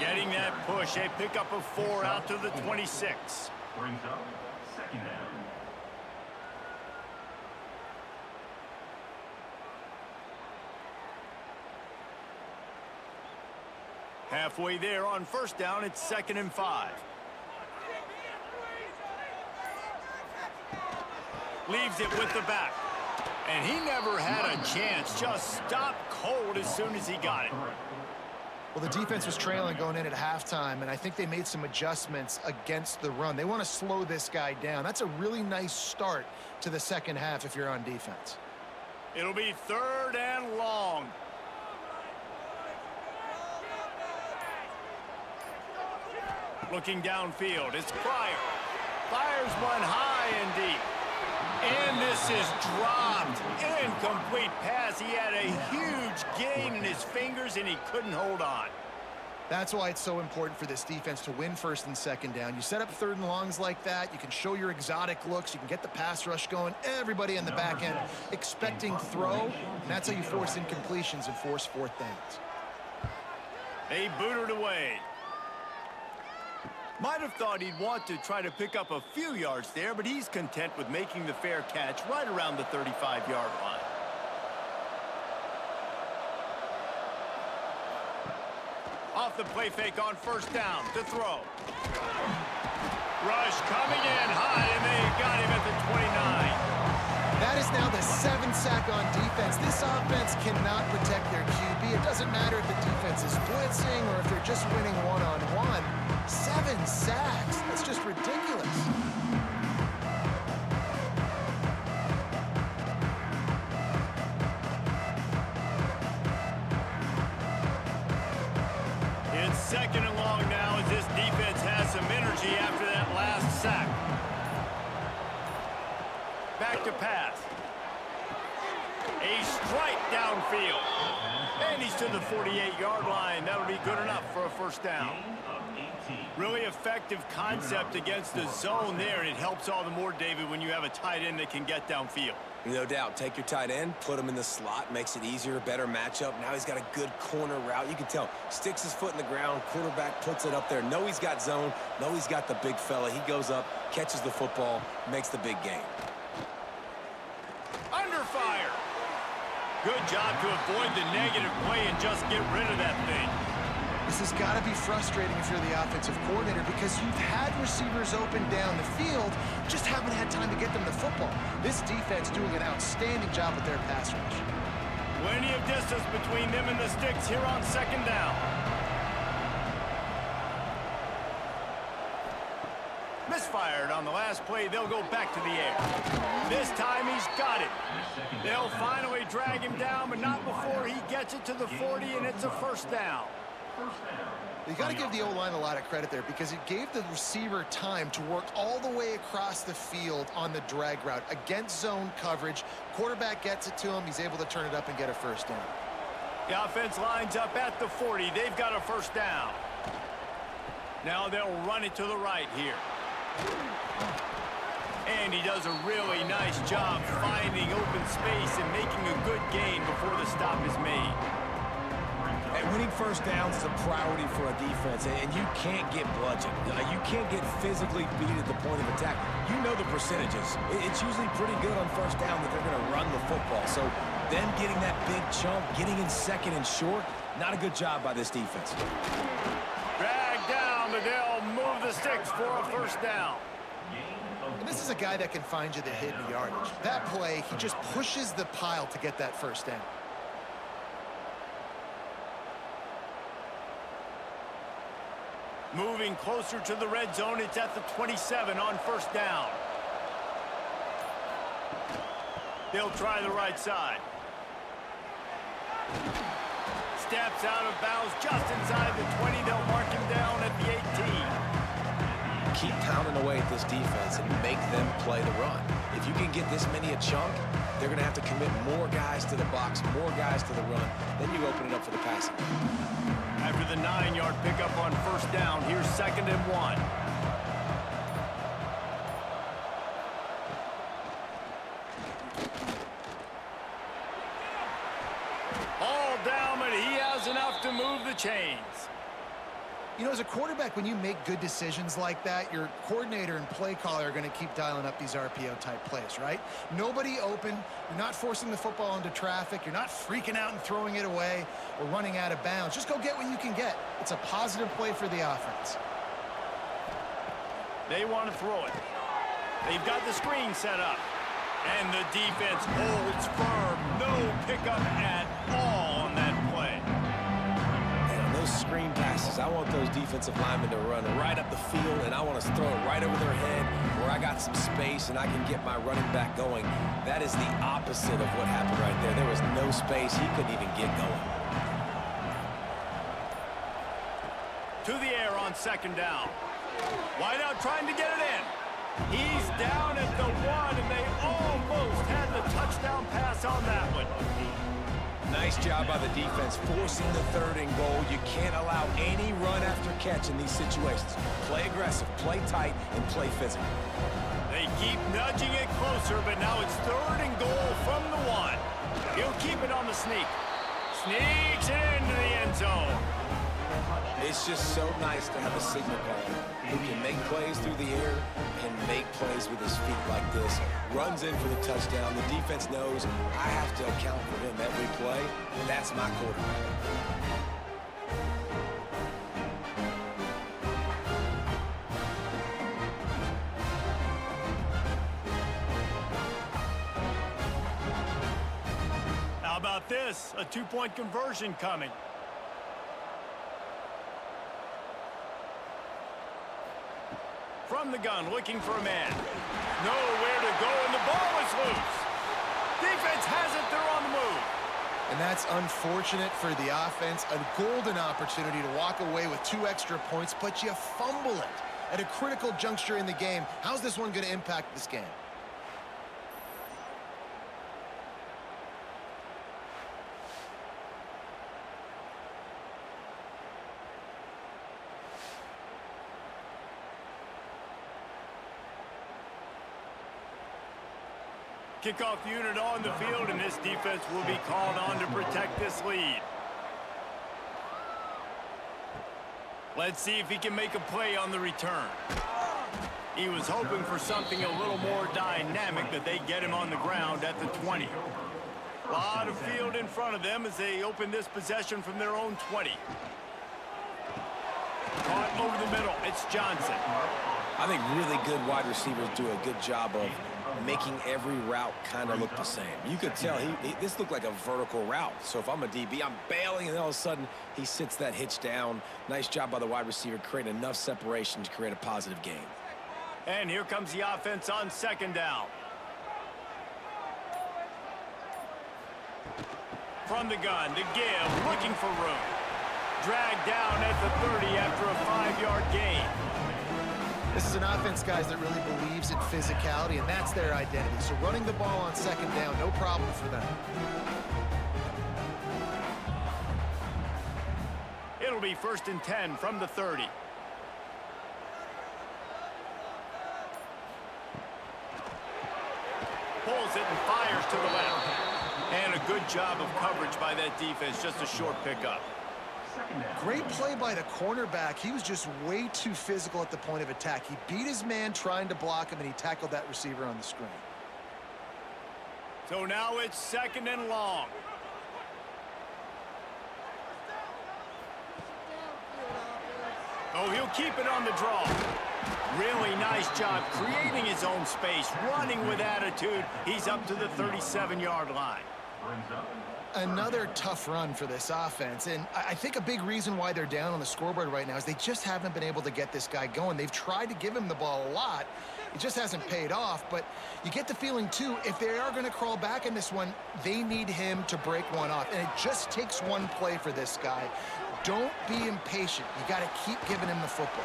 Getting that push, a pickup of 4 out to the 26. Brings up 2nd down. Halfway there on 1st down, it's 2nd and 5. Leaves it with the back. And he never had a chance. Just stopped cold as soon as he got it. Well, the defense was trailing going in at halftime, and I think they made some adjustments against the run. They want to slow this guy down. That's a really nice start to the second half if you're on defense. It'll be 3rd and long. Looking downfield, it's Pryor. Fires one high and deep. And this is dropped. Incomplete pass. He had a huge gain in his fingers, and he couldn't hold on. That's why it's so important for this defense to win 1st and 2nd down. You set up 3rd and longs like that. You can show your exotic looks. You can get the pass rush going. Everybody in the back end expecting throw. And that's how you force incompletions and force 4th downs. They booted away. Might have thought he'd want to try to pick up a few yards there, but he's content with making the fair catch right around the 35-yard line. Off the play fake on 1st down to throw. Rush coming in high, and they got him at the 29. That is now the 7th sack on defense. This offense cannot protect their QB. It doesn't matter if the defense is blitzing or if they're just winning one-on-one. 7 sacks. That's just ridiculous. It's 2nd and long now as this defense has some energy after that last sack. Back to pass. A strike downfield. And he's to the 48-yard line. That'll be good enough for a 1st down. Really effective concept against the zone there. And it helps all the more, David, when you have a tight end that can get downfield. No doubt. Take your tight end, put him in the slot, makes it easier, better matchup. Now he's got a good corner route. You can tell. Sticks his foot in the ground, quarterback puts it up there. Know he's got zone, know he's got the big fella. He goes up, catches the football, makes the big game. Under fire. Good job to avoid the negative play and just get rid of that thing. This has got to be frustrating if you're the offensive coordinator because you've had receivers open down the field, just haven't had time to get them the football. This defense doing an outstanding job with their pass rush. Plenty of distance between them and the sticks here on 2nd down. Misfired on the last play. They'll go back to the air. This time he's got it. They'll finally drag him down, but not before he gets it to the 40, and it's a 1st down. You got to give the O-line a lot of credit there because it gave the receiver time to work all the way across the field on the drag route against zone coverage. Quarterback gets it to him. He's able to turn it up and get a 1st down. The offense lines up at the 40. They've got a 1st down. Now they'll run it to the right here. And he does a really nice job finding open space and making a good gain before the stop is made. And winning 1st downs is a priority for a defense, and you can't get bludgeoned. You can't get physically beat at the point of attack. You know the percentages. It's usually pretty good on 1st down that they're going to run the football. So them getting that big chunk, getting in 2nd and short, not a good job by this defense. Drag down, but they'll move the sticks for a 1st down. And this is a guy that can find you the hidden yardage. That play, he just pushes the pile to get that 1st down. Moving closer to the red zone, it's at the 27 on 1st down. They'll try the right side. Steps out of bounds just inside the 20. They'll mark him down at the 18. Keep pounding away at this defense and make them play the run. If you can get this many a chunk, they're going to have to commit more guys to the box, more guys to the run. Then you open it up for the passing. After the 9-yard pickup on 1st down, here's 2nd and 1. All down, but he has enough to move the chains. You know, as a quarterback, when you make good decisions like that, your coordinator and play caller are going to keep dialing up these RPO-type plays, right? Nobody open. You're not forcing the football into traffic. You're not freaking out and throwing it away or running out of bounds. Just go get what you can get. It's a positive play for the offense. They want to throw it. They've got the screen set up. And the defense holds firm. No pickup at all on that play. those screen passes. I want those defensive linemen to run right up the field, and I want to throw it right over their head where I got some space and I can get my running back going. That is the opposite of what happened right there. There was no space. He couldn't even get going. To the air on second down. Wide out trying to get it in. He's down at the 1, and they almost had the touchdown pass on that one. Nice job by the defense forcing the 3rd and goal. You can't allow any run after catch in these situations. Play aggressive, play tight, and play physical. They keep nudging it closer, but now it's 3rd and goal from the 1. He'll keep it on the sneak. Sneaks it into the end zone. It's just so nice to have a signal caller who can make plays through the air and make plays with his feet like this. Runs in for the touchdown. The defense knows I have to account for him every play. That's my quarterback. How about this? A 2-point conversion coming. From the gun, looking for a man. Nowhere to go, and the ball is loose. Defense has it, they're on the move. And that's unfortunate for the offense. A golden opportunity to walk away with 2 extra points, but you fumble it at a critical juncture in the game. How's this one going to impact this game? Kickoff unit on the field, and this defense will be called on to protect this lead. Let's see if he can make a play on the return. He was hoping for something a little more dynamic, but they get him on the ground at the 20. A lot of field in front of them as they open this possession from their own 20. Caught over the middle. It's Johnson. I think really good wide receivers do a good job of making every route kind of look the same. You could tell this looked like a vertical route. So if I'm a DB, I'm bailing, and then all of a sudden he sits that hitch down. Nice job by the wide receiver, creating enough separation to create a positive gain. And here comes the offense on second down. From the gun to give, looking for room. Dragged down at the 30 after a 5-yard gain. This is an offense, guys, that really believes in physicality, and that's their identity. So running the ball on second down, no problem for them. It'll be 1st and 10 from the 30. Pulls it and fires to the left. And a good job of coverage by that defense, just a short pickup. Great play by the cornerback. He was just way too physical at the point of attack. He beat his man trying to block him, and he tackled that receiver on the screen. So now it's 2nd and long. Oh, he'll keep it on the draw. Really nice job creating his own space, running with attitude. He's up to the 37-yard line. Another tough run for this offense, and I think a big reason why they're down on the scoreboard right now is they just haven't been able to get this guy going. They've tried to give him the ball a lot. It just hasn't paid off, but you get the feeling, too, if they are going to crawl back in this one, they need him to break one off, and it just takes one play for this guy. Don't be impatient. You got to keep giving him the football.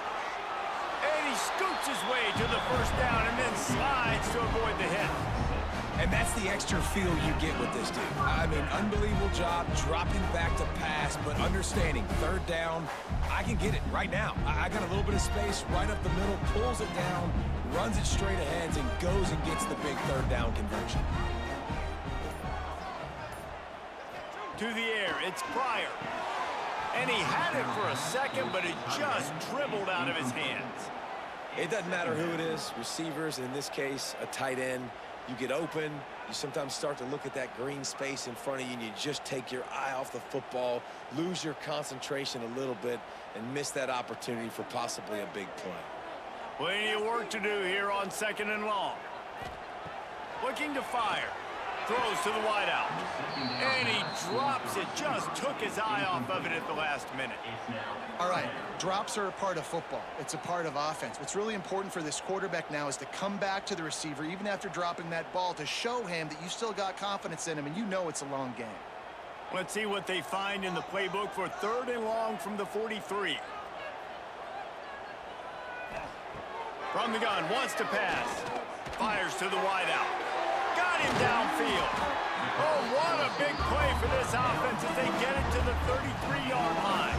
And he scoots his way to the 1st down and then slides to avoid the hit. And that's the extra feel you get with this dude. I mean, unbelievable job dropping back to pass, but understanding 3rd down, I can get it right now. I got a little bit of space right up the middle, pulls it down, runs it straight ahead, and goes and gets the big 3rd down conversion. To the air, it's Pryor. And he had it for a second, but it just dribbled out of his hands. It doesn't matter who it is, receivers, in this case, a tight end. You get open, you sometimes start to look at that green space in front of you, and you just take your eye off the football, lose your concentration a little bit, and miss that opportunity for possibly a big play. Plenty of work to do here on 2nd and long. Looking to fire. Throws to the wideout. And he drops it. Just took his eye off of it at the last minute. All right, drops are a part of football. It's a part of offense. What's really important for this quarterback now is to come back to the receiver, even after dropping that ball, to show him that you still got confidence in him, and you know it's a long game. Let's see what they find in the playbook for 3rd and long from the 43. From the gun, wants to pass. Fires to the wideout. Got him downfield. Oh, what a big play for this offense as they get it to the 33-yard line.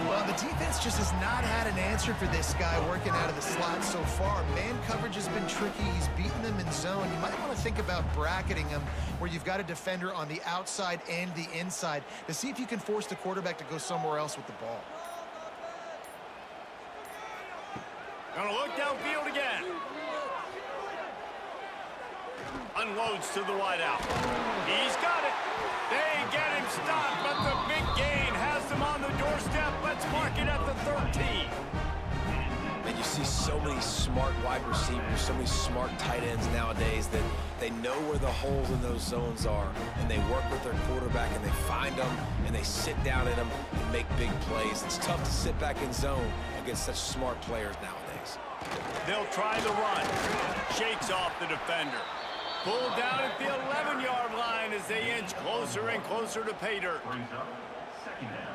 Well, the defense just has not had an answer for this guy working out of the slot so far. Man coverage has been tricky. He's beaten them in zone. You might want to think about bracketing him where you've got a defender on the outside and the inside to see if you can force the quarterback to go somewhere else with the ball. Gonna look downfield again. Unloads to the wideout. He's got it. They get him stopped, but the big gain has them on the doorstep. Let's mark it at the 13. And you see so many smart wide receivers, so many smart tight ends nowadays that they know where the holes in those zones are, and they work with their quarterback, and they find them, and they sit down in them and make big plays. It's tough to sit back in zone against such smart players nowadays. They'll try the run. Shakes off the defender. Pulled down at the 11-yard line as they inch closer and closer to pay dirt. Brings up 2nd down.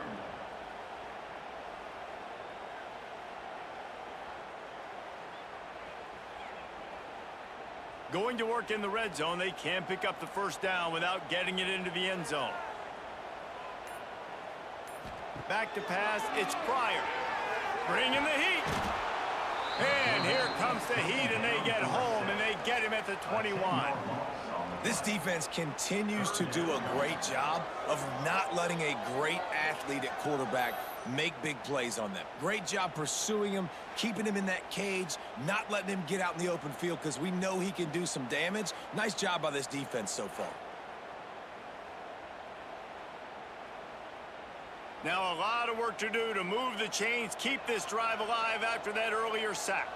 Going to work in the red zone, they can't pick up the 1st down without getting it into the end zone. Back to pass, it's Pryor. Bringing the heat. And here comes the heat, and they get home, and they get him at the 21. This defense continues to do a great job of not letting a great athlete at quarterback make big plays on them. Great job pursuing him, keeping him in that cage, not letting him get out in the open field because we know he can do some damage. Nice job by this defense so far. Now a lot of work to do to move the chains, keep this drive alive after that earlier sack.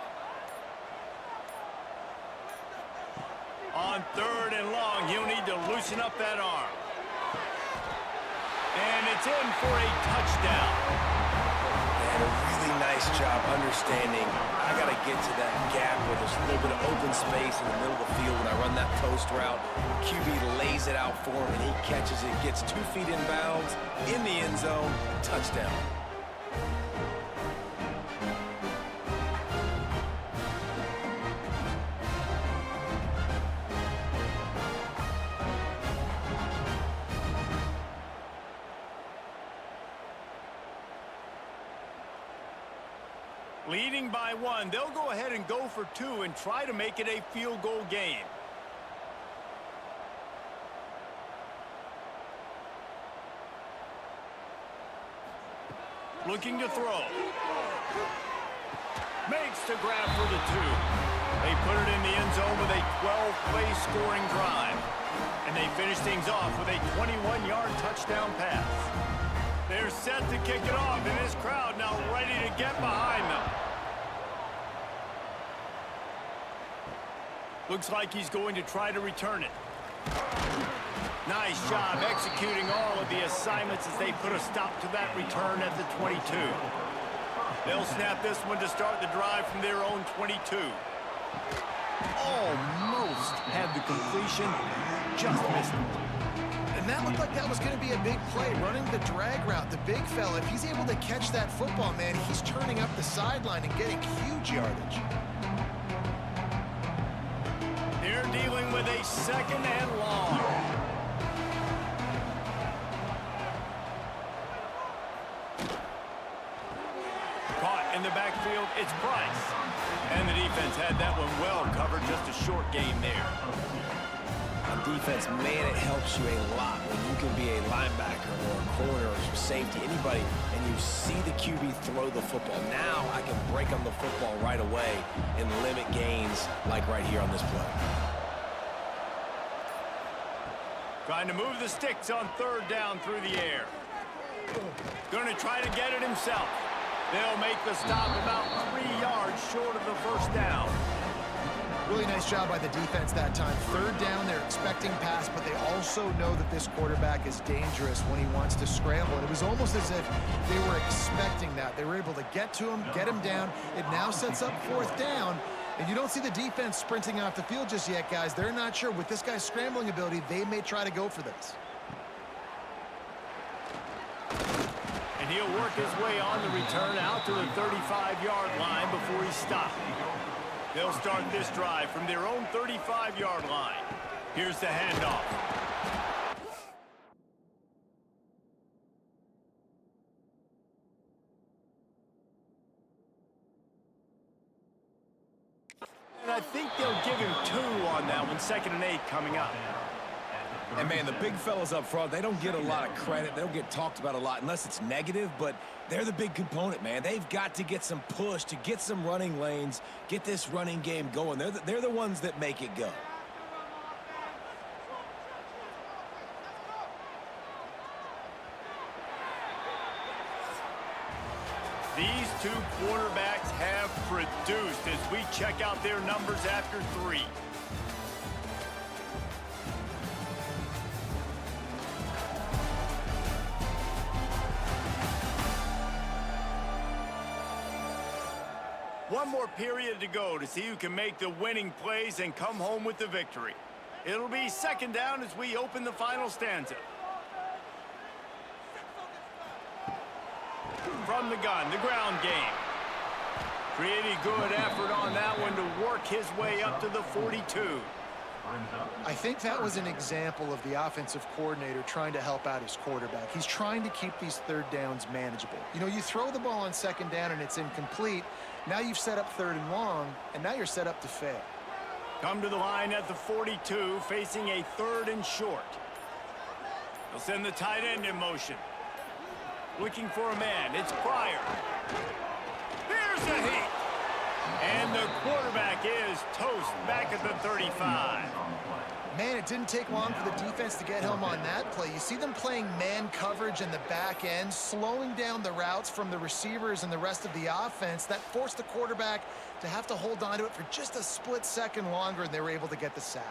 On 3rd and long, he'll need to loosen up that arm. And it's in for a touchdown. They had a really nice job understanding I got to get to that gap where there's a little bit of open space in the middle of the field when I run that post route. QB lays it out for him, and he catches it, gets 2 feet in bounds, in the end zone, touchdown. Leading by 1, they'll go ahead and go for 2 and try to make it a field goal game. Looking to throw. Makes the grab for the 2. They put it in the end zone with a 12-play scoring drive. And they finish things off with a 21-yard touchdown pass. They're set to kick it off, and this crowd now ready to get behind them. Looks like he's going to try to return it. Nice job executing all of the assignments as they put a stop to that return at the 22. They'll snap this one to start the drive from their own 22. Almost had the completion, just missed it. And that looked like that was going to be a big play, running the drag route. The big fella, if he's able to catch that football, man, he's turning up the sideline and getting huge yardage. They're dealing with a 2nd and long. Caught in the backfield, it's Price. And the defense had that one well covered, just a short game there. On defense, man, it helps you a lot when you can be a linebacker or a corner or safety, anybody, and you see the QB throw the football. Now I can break on the football right away and limit gains like right here on this play. Trying to move the sticks on 3rd down through the air. Going to try to get it himself. They'll make the stop about 3 yards short of the 1st down. Really nice job by the defense that time. Third down, they're expecting pass, but they also know that this quarterback is dangerous when he wants to scramble. And it was almost as if they were expecting that. They were able to get to him, get him down. It now sets up fourth down. And you don't see the defense sprinting off the field just yet, guys. They're not sure. With this guy's scrambling ability, they may try to go for this. And he'll work his way on the return out to the 35-yard line before he's stopped. They'll start this drive from their own 35-yard line. Here's the handoff. And I think they'll give him 2 on that one. 2nd and 8 coming up. And, man, the big fellas up front, they don't get a lot of credit. They don't get talked about a lot unless it's negative, but they're the big component, man. They've got to get some push, to get some running lanes, get this running game going. They're the ones that make it go. These two quarterbacks have produced as we check out their numbers after 3. One more period to go to see who can make the winning plays and come home with the victory. It'll be 2nd down as we open the final stanza. From the gun, the ground game. Pretty good effort on that one to work his way up to the 42. I think that was an example of the offensive coordinator trying to help out his quarterback. He's trying to keep these 3rd downs manageable. You know, you throw the ball on 2nd down and it's incomplete. Now you've set up 3rd and long, and now you're set up to fail. Come to the line at the 42, facing a 3rd and short. They'll send the tight end in motion. Looking for a man. It's Pryor. Here's a hit. And the quarterback is toast back at the 35. Man, it didn't take long for the defense to get home on that play. You see them playing man coverage in the back end, slowing down the routes from the receivers and the rest of the offense. That forced the quarterback to have to hold on to it for just a split second longer, and they were able to get the sack.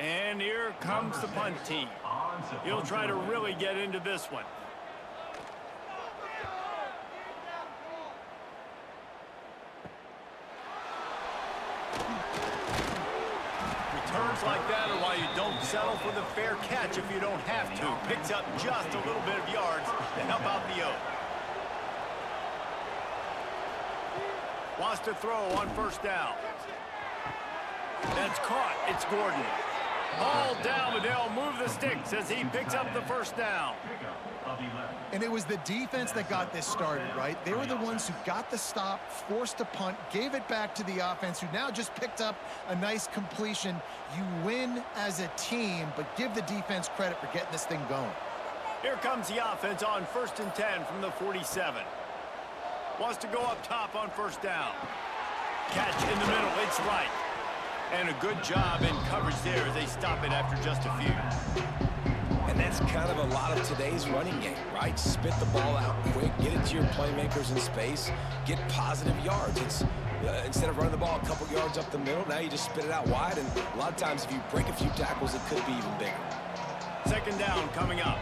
And here comes the punt team. He'll try to really get into this one. Returns like that are why you don't settle for the fair catch if you don't have to. Picks up just a little bit of yards to help out the O. Wants to throw on 1st down. That's caught. It's Gordon. Ball down, but they'll move the sticks as he picks up the 1st down. And it was the defense that got this started, right? They were the ones who got the stop, forced a punt, gave it back to the offense, who now just picked up a nice completion. You win as a team, but give the defense credit for getting this thing going. Here comes the offense on 1st and 10 from the 47. Wants to go up top on 1st down. Catch in the middle. It's Wright. And a good job in coverage there as they stop it after just a few. And that's kind of a lot of today's running game, right? Spit the ball out quick, get it to your playmakers in space, get positive yards. It's instead of running the ball a couple yards up the middle, now you just spit it out wide, and a lot of times if you break a few tackles, it could be even bigger. 2nd down coming up.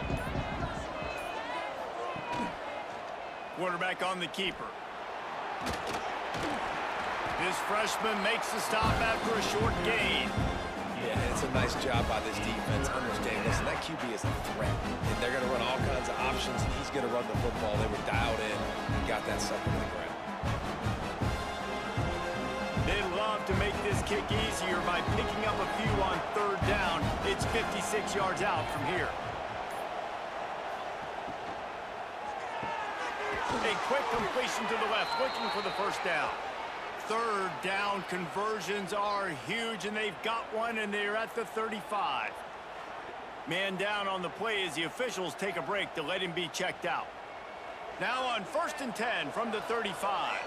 Quarterback on the keeper. This freshman makes the stop after a short gain. Yeah, it's a nice job by this defense understanding this. And that QB is a threat. And they're going to run all kinds of options, and he's going to run the football. They were dialed in and got that sucker to the ground. They'd love to make this kick easier by picking up a few on 3rd down. It's 56 yards out from here. A quick completion to the left, looking for the 1st down. 3rd down conversions are huge, and they've got one, and they're at the 35. Man down on the play as the officials take a break to let him be checked out. Now on 1st and 10 from the 35.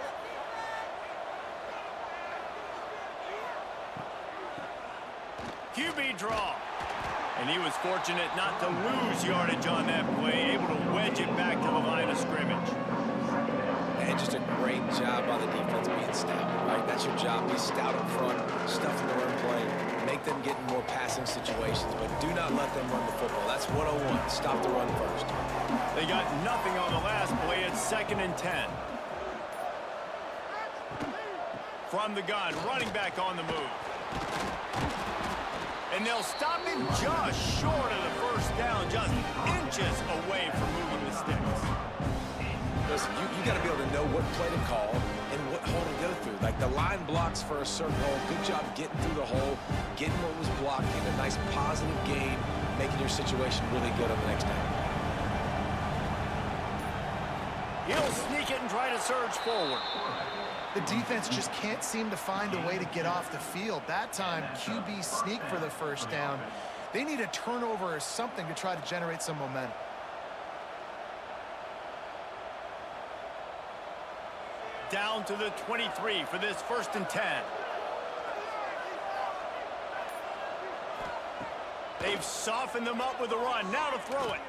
QB draw. And he was fortunate not to lose yardage on that play, able to wedge it back to the line of scrimmage. the defense being stout, right? That's your job. Be stout up front, stuff in the run play, make them get in more passing situations, but do not let them run the football. That's 101. Stop the run first. They got nothing on the last play. It's 2nd and 10. From the gun, running back on the move. And they'll stop him just short of the first down, just inches away from moving the sticks. Listen, you got to be able to know what play to call and what hole to go through. Like the line blocks for a certain hole. Good job getting through the hole, getting what was blocked, getting a nice positive gain, making your situation really good on the next down. He'll sneak it and try to surge forward. The defense just can't seem to find a way to get off the field. That time, QB sneak for the first down. They need a turnover or something to try to generate some momentum. Down to the 23 for this 1st and 10. They've softened them up with a run. Now to throw it.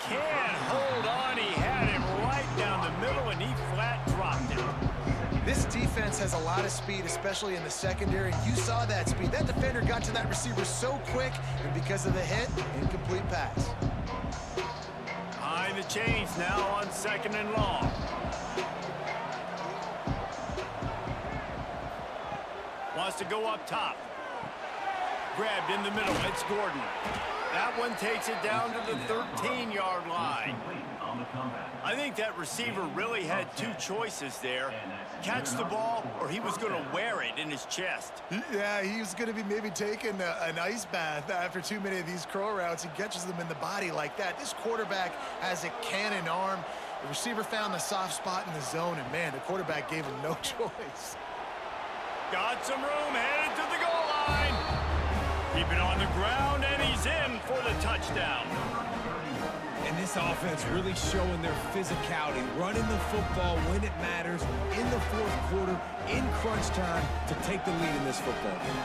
Can't hold on. He had him right down the middle, and he flat dropped it. This defense has a lot of speed, especially in the secondary. You saw that speed. That defender got to that receiver so quick, and because of the hit, incomplete pass. Behind the chains now on 2nd and long. Wants to go up top. Grabbed in the middle. It's Gordon. That one takes it down to the 13-yard line. I think that receiver really had two choices there. Catch the ball, or he was going to wear it in his chest. Yeah, he was going to be maybe taking an ice bath after too many of these curl routes. He catches them in the body like that. This quarterback has a cannon arm. The receiver found the soft spot in the zone, and, man, the quarterback gave him no choice. Got some room, headed to the goal line. Keep it on the ground, and he's in for the touchdown. And this offense really showing their physicality, running the football when it matters, in the 4th quarter, in crunch time, to take the lead in this football game.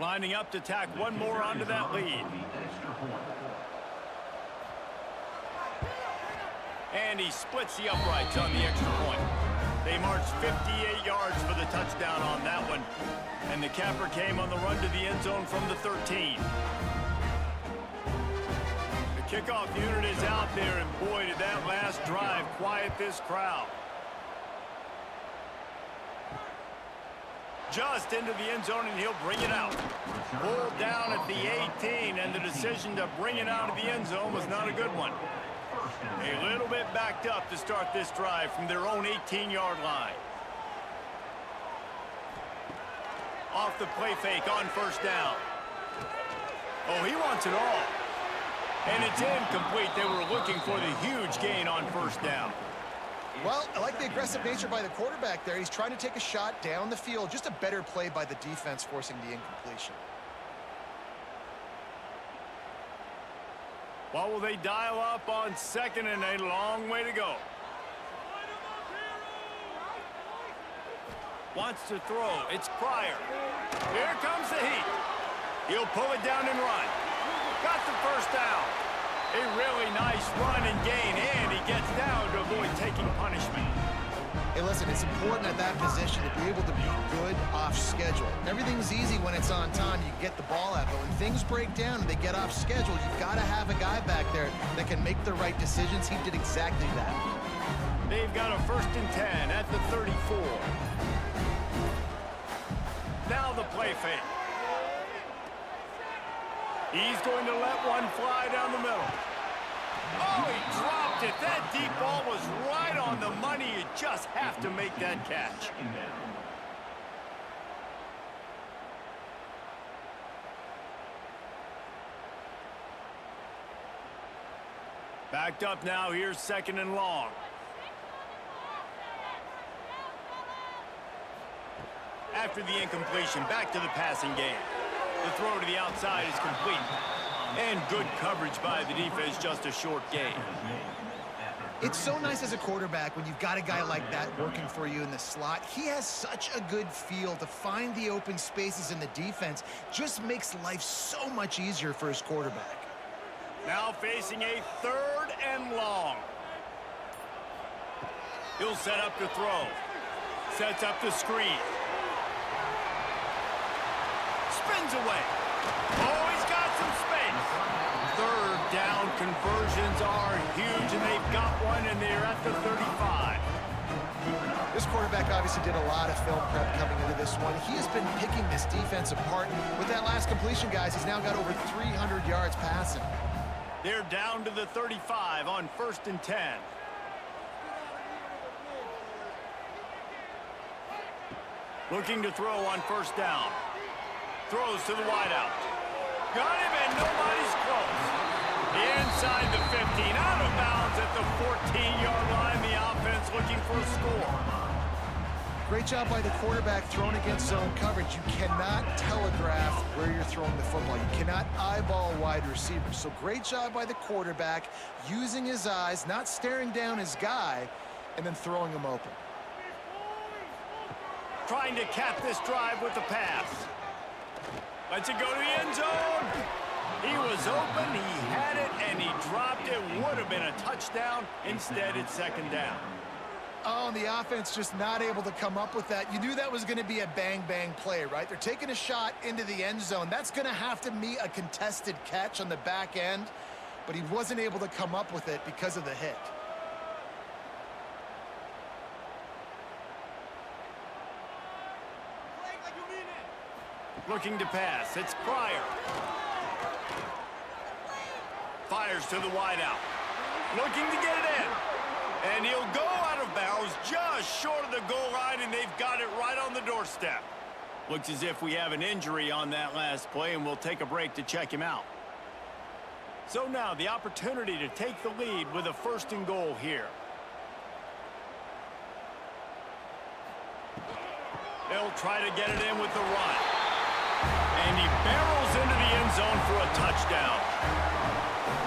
Lining up to tack one more onto that lead. And he splits the uprights on the extra point. They marched 58 yards for the touchdown on that one. And the capper came on the run to the end zone from the 13. The kickoff unit is out there, and boy, did that last drive quiet this crowd. Just into the end zone, and he'll bring it out. Pulled down at the 18, and the decision to bring it out of the end zone was not a good one. A little bit backed up to start this drive from their own 18-yard line. Off the play fake on 1st down. Oh, he wants it all. And it's incomplete. They were looking for the huge gain on 1st down. Well, I like the aggressive nature by the quarterback there. He's trying to take a shot down the field. Just a better play by the defense forcing the incompletion. What will they dial up on 2nd and a long way to go? Wants to throw. It's Pryor. Here comes the heat. He'll pull it down and run. Got the 1st down. A really nice run and gain, and he gets down to avoid taking punishment. Hey, listen, it's important at that position to be able to be good off schedule. Everything's easy when it's on time. You get the ball out, but when things break down and they get off schedule, you've got to have a guy back there that can make the right decisions. He did exactly that. They've got a 1st and 10 at the 34. Now the play fake. He's going to let one fly down the middle. Oh, he dropped it. That deep ball was right on the money. You just have to make that catch. Backed up now. Here's 2nd and long. After the incompletion, back to the passing game. The throw to the outside is complete. And good coverage by the defense, just a short gain. It's so nice as a quarterback when you've got a guy like that working for you in the slot. He has such a good feel to find the open spaces in the defense. Just makes life so much easier for his quarterback. Now facing a 3rd and long. He'll set up to throw. Sets up the screen. Spins away. Oh, he's got some space. 3rd down conversions are huge, and they've got one, and they're at the 35. This quarterback obviously did a lot of film prep coming into this one. He has been picking this defense apart. With that last completion, guys, he's now got over 300 yards passing. They're down to the 35 on 1st and 10. Looking to throw on 1st down. Throws to the wideout. Got him, and nobody's close. Inside the 15, out of bounds at the 14-yard line. The offense looking for a score. Great job by the quarterback throwing against zone coverage. You cannot telegraph where you're throwing the football. You cannot eyeball wide receivers. So great job by the quarterback using his eyes, not staring down his guy, and then throwing him open. Trying to cap this drive with the pass. Lets it go to the end zone. He was open, he had it, and he dropped it. Would have been a touchdown. Instead, it's 2nd down. Oh, and the offense just not able to come up with that. You knew that was going to be a bang-bang play, right? They're taking a shot into the end zone. That's going to have to be a contested catch on the back end, but he wasn't able to come up with it because of the hit. Looking to pass. It's Pryor. Fires to the wideout. Looking to get it in. And he'll go out of bounds just short of the goal line, and they've got it right on the doorstep. Looks as if we have an injury on that last play, and we'll take a break to check him out. So now the opportunity to take the lead with a 1st and goal here. They'll try to get it in with the run. And he barrels into the end zone for a touchdown.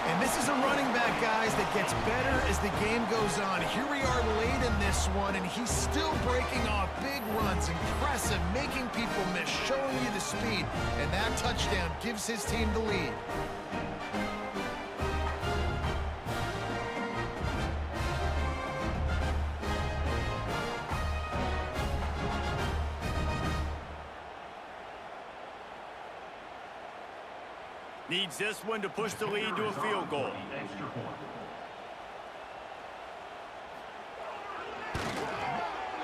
And this is a running back, guys, that gets better as the game goes on. Here we are late in this one, and he's still breaking off big runs. Impressive, making people miss, showing you the speed. And that touchdown gives his team the lead. Needs this one to push the lead to a field goal.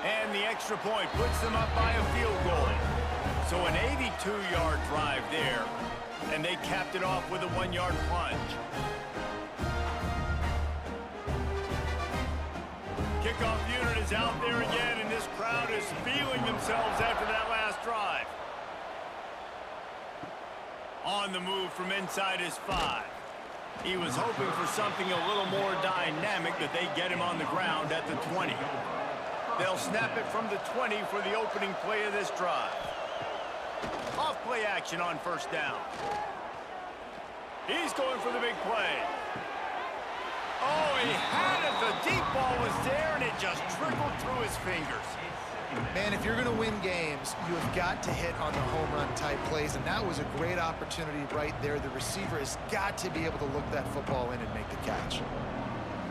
And the extra point puts them up by a field goal. So an 82-yard drive there, and they capped it off with a 1-yard plunge. Kickoff unit is out there again, and this crowd is feeling themselves after that last drive. On the move from inside his 5. He was hoping for something a little more dynamic, but they get him on the ground at the 20. They'll snap it from the 20 for the opening play of this drive. Off play action on 1st down. He's going for the big play. Oh, he had it. The deep ball was there, and it just trickled through his fingers. Man, if you're going to win games, you have got to hit on the home run type plays, and that was a great opportunity right there. The receiver has got to be able to look that football in and make the catch.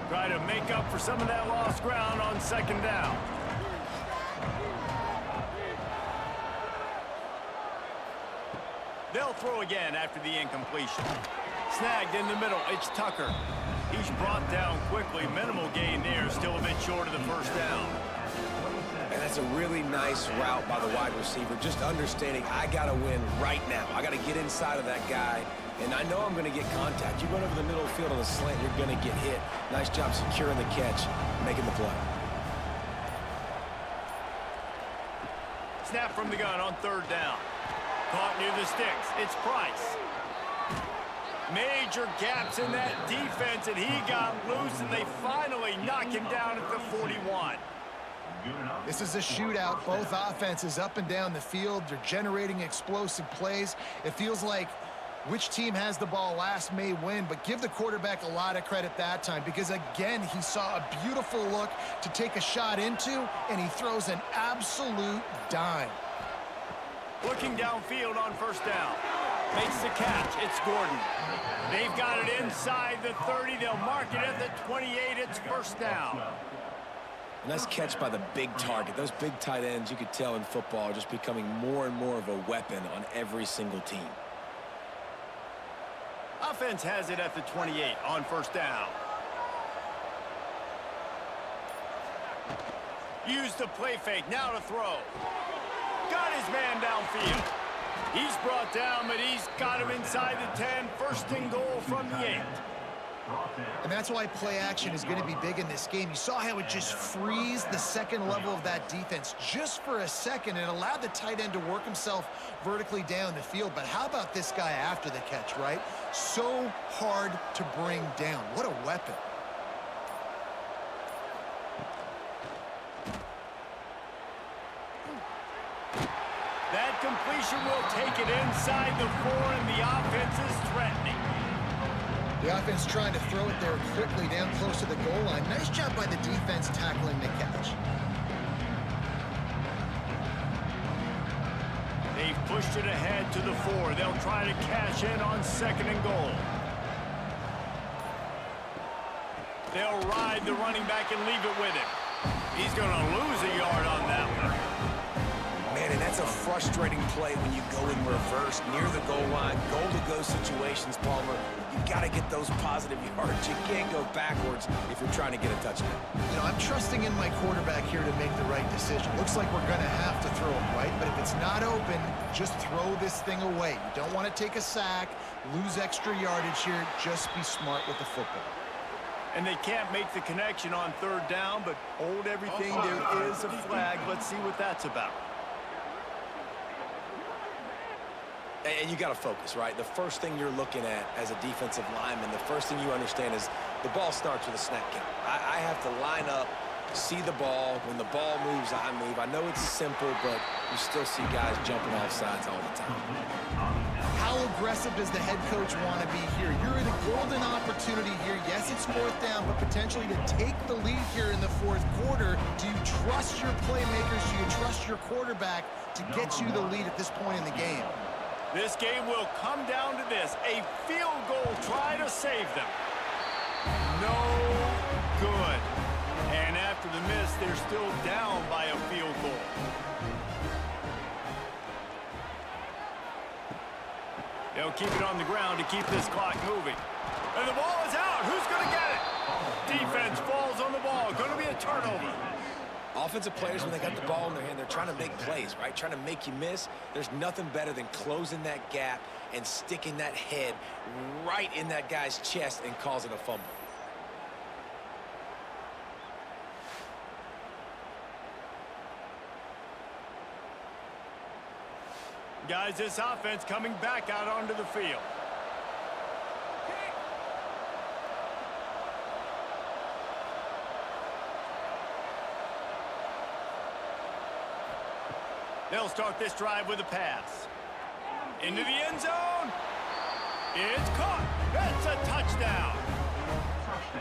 Try to make up for some of that lost ground on 2nd down. They'll throw again after the incompletion. Snagged in the middle, it's Tucker. He's brought down quickly. Minimal gain there, still a bit short of the 1st down. And that's a really nice route by the wide receiver, just understanding I got to win right now. I got to get inside of that guy, and I know I'm going to get contact. You run over the middle of the field on the slant, you're going to get hit. Nice job securing the catch, making the play. Snap from the gun on 3rd down. Caught near the sticks. It's Price. Major gaps in that defense, and he got loose, and they finally knock him down at the 41. This is a shootout. Both offenses up and down the field. They're generating explosive plays. It feels like Which team has the ball last may win, but give the quarterback a lot of credit that time because, again, he saw a beautiful look to take a shot into, and he throws an absolute dime. Looking downfield on first down. Makes the catch. It's Gordon. They've got it inside the 30. They'll mark it at the 28. It's first down. Nice catch by the big target. Those big tight ends, you could tell in football, are just becoming more and more of a weapon on every single team. Offense has it at the 28 on first down. Use the play fake. Now to throw. Got his man downfield. He's brought down, but he's got him inside the 10. First and goal from the 8. And that's why play action is going to be big in this game. You saw how it just frees the second level of that defense just for a second. It allowed the tight end to work himself vertically down the field. But how about this guy after the catch, right? So hard to bring down. What a weapon. That completion will take it inside the 4, and the offense is threatening. The offense trying to throw it there quickly down close to the goal line. Nice job by the defense tackling the catch. They've pushed it ahead to the 4. They'll try to cash in on second and goal. They'll ride the running back and leave it with him. He's going to lose a yard on that one. Man, and that's a frustrating play when you go in reverse near the goal line. Goal-to-go situations, Palmer. You've got to get those positive yards. You can't go backwards if you're trying to get a touchdown. You know, I'm trusting in my quarterback here to make the right decision. Looks like we're going to have to throw it, right? But if it's not open, just throw this thing away. You don't want to take a sack, lose extra yardage here. Just be smart with the football. And they can't make the connection on third down, but hold everything. There is a flag. Let's see what that's about. And you got to focus, right? The first thing you're looking at as a defensive lineman, the first thing you understand is the ball starts with a snap count. I have to line up, see the ball. When the ball moves, I move. I know it's simple, but you still see guys jumping off sides all the time. How aggressive does the head coach want to be here? You're in a golden opportunity here. Yes, it's fourth down, but potentially to take the lead here in the fourth quarter. Do you trust your playmakers? Do you trust your quarterback to get you the lead at this point in the game? This game will come down to this. A field goal try to save them. No good. And after the miss, they're still down by a field goal. They'll keep it on the ground to keep this clock moving. And the ball is out. Who's going to get it? Defense falls on the ball. Going to be a turnover. Offensive players, when they got the ball in their hand, they're trying to make plays, right? Trying to make you miss. There's nothing better than closing that gap and sticking that head right in that guy's chest and causing a fumble. Guys, this offense coming back out onto the field. They'll start this drive with a pass. Into the end zone. It's caught. That's a touchdown.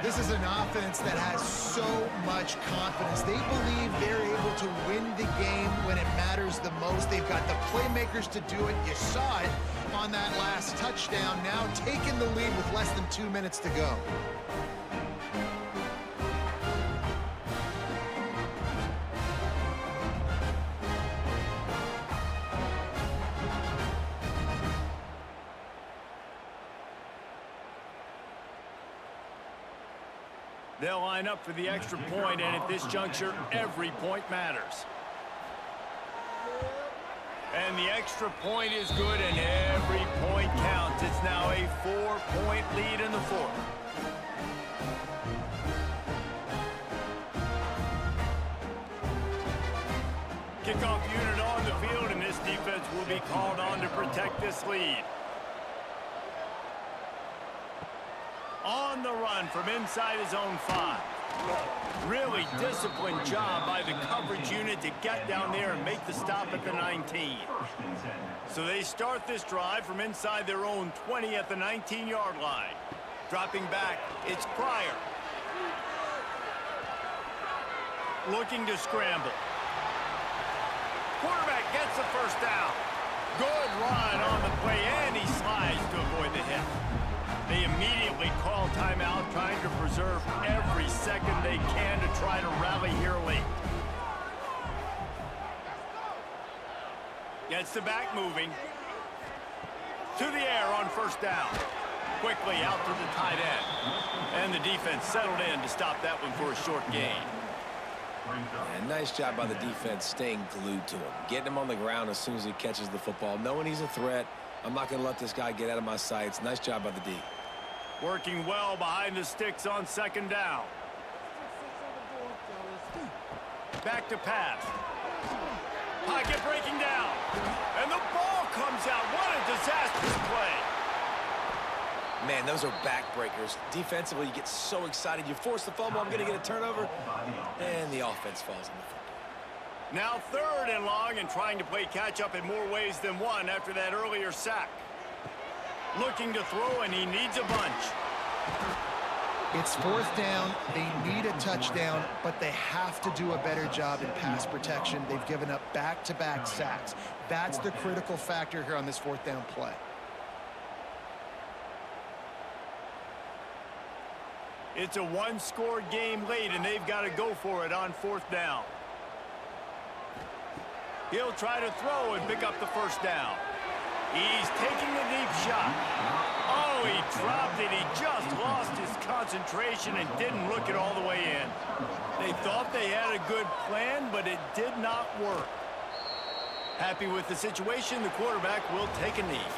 This is an offense that has so much confidence. They believe they're able to win the game when it matters the most. They've got the playmakers to do it. You saw it on that last touchdown. Now taking the lead with less than 2 minutes to go. They'll line up for the extra point, and at this juncture, every point matters. And the extra point is good, and every point counts. It's now a 4-point lead in the fourth. Kickoff unit on the field, and this defense will be called on to protect this lead. On the run from inside his own 5. Really disciplined job by the coverage unit to get down there and make the stop at the 19. So they start this drive from inside their own 20 at the 19-yard line. Dropping back, it's Pryor. Looking to scramble. Quarterback gets the first down. Good run on the play, and he slides to avoid the hit. They immediately call timeout, trying to preserve every second they can to try to rally here late. Gets the back moving. To the air on first down. Quickly out to the tight end. And the defense settled in to stop that one for a short gain. And nice job by the defense staying glued to him. Getting him on the ground as soon as he catches the football. Knowing he's a threat, I'm not going to let this guy get out of my sights. Nice job by the D. Working well behind the sticks on second down. Back to pass. Pocket breaking down. And the ball comes out. What a disastrous play. Man, those are backbreakers. Defensively, you get so excited. You force the fumble, I'm going to get a turnover, and the offense falls in the football. Now third and long and trying to play catch-up in more ways than one after that earlier sack. Looking to throw, and he needs a bunch. It's fourth down. They need a touchdown, but they have to do a better job in pass protection. They've given up back-to-back sacks. That's the critical factor here on this fourth down play. It's a one-score game late, and they've got to go for it on fourth down. He'll try to throw and pick up the first down. He's taking a deep shot. Oh, he dropped it. He just lost his concentration and didn't look it all the way in. They thought they had a good plan, but it did not work. Happy with the situation, the quarterback will take a knee.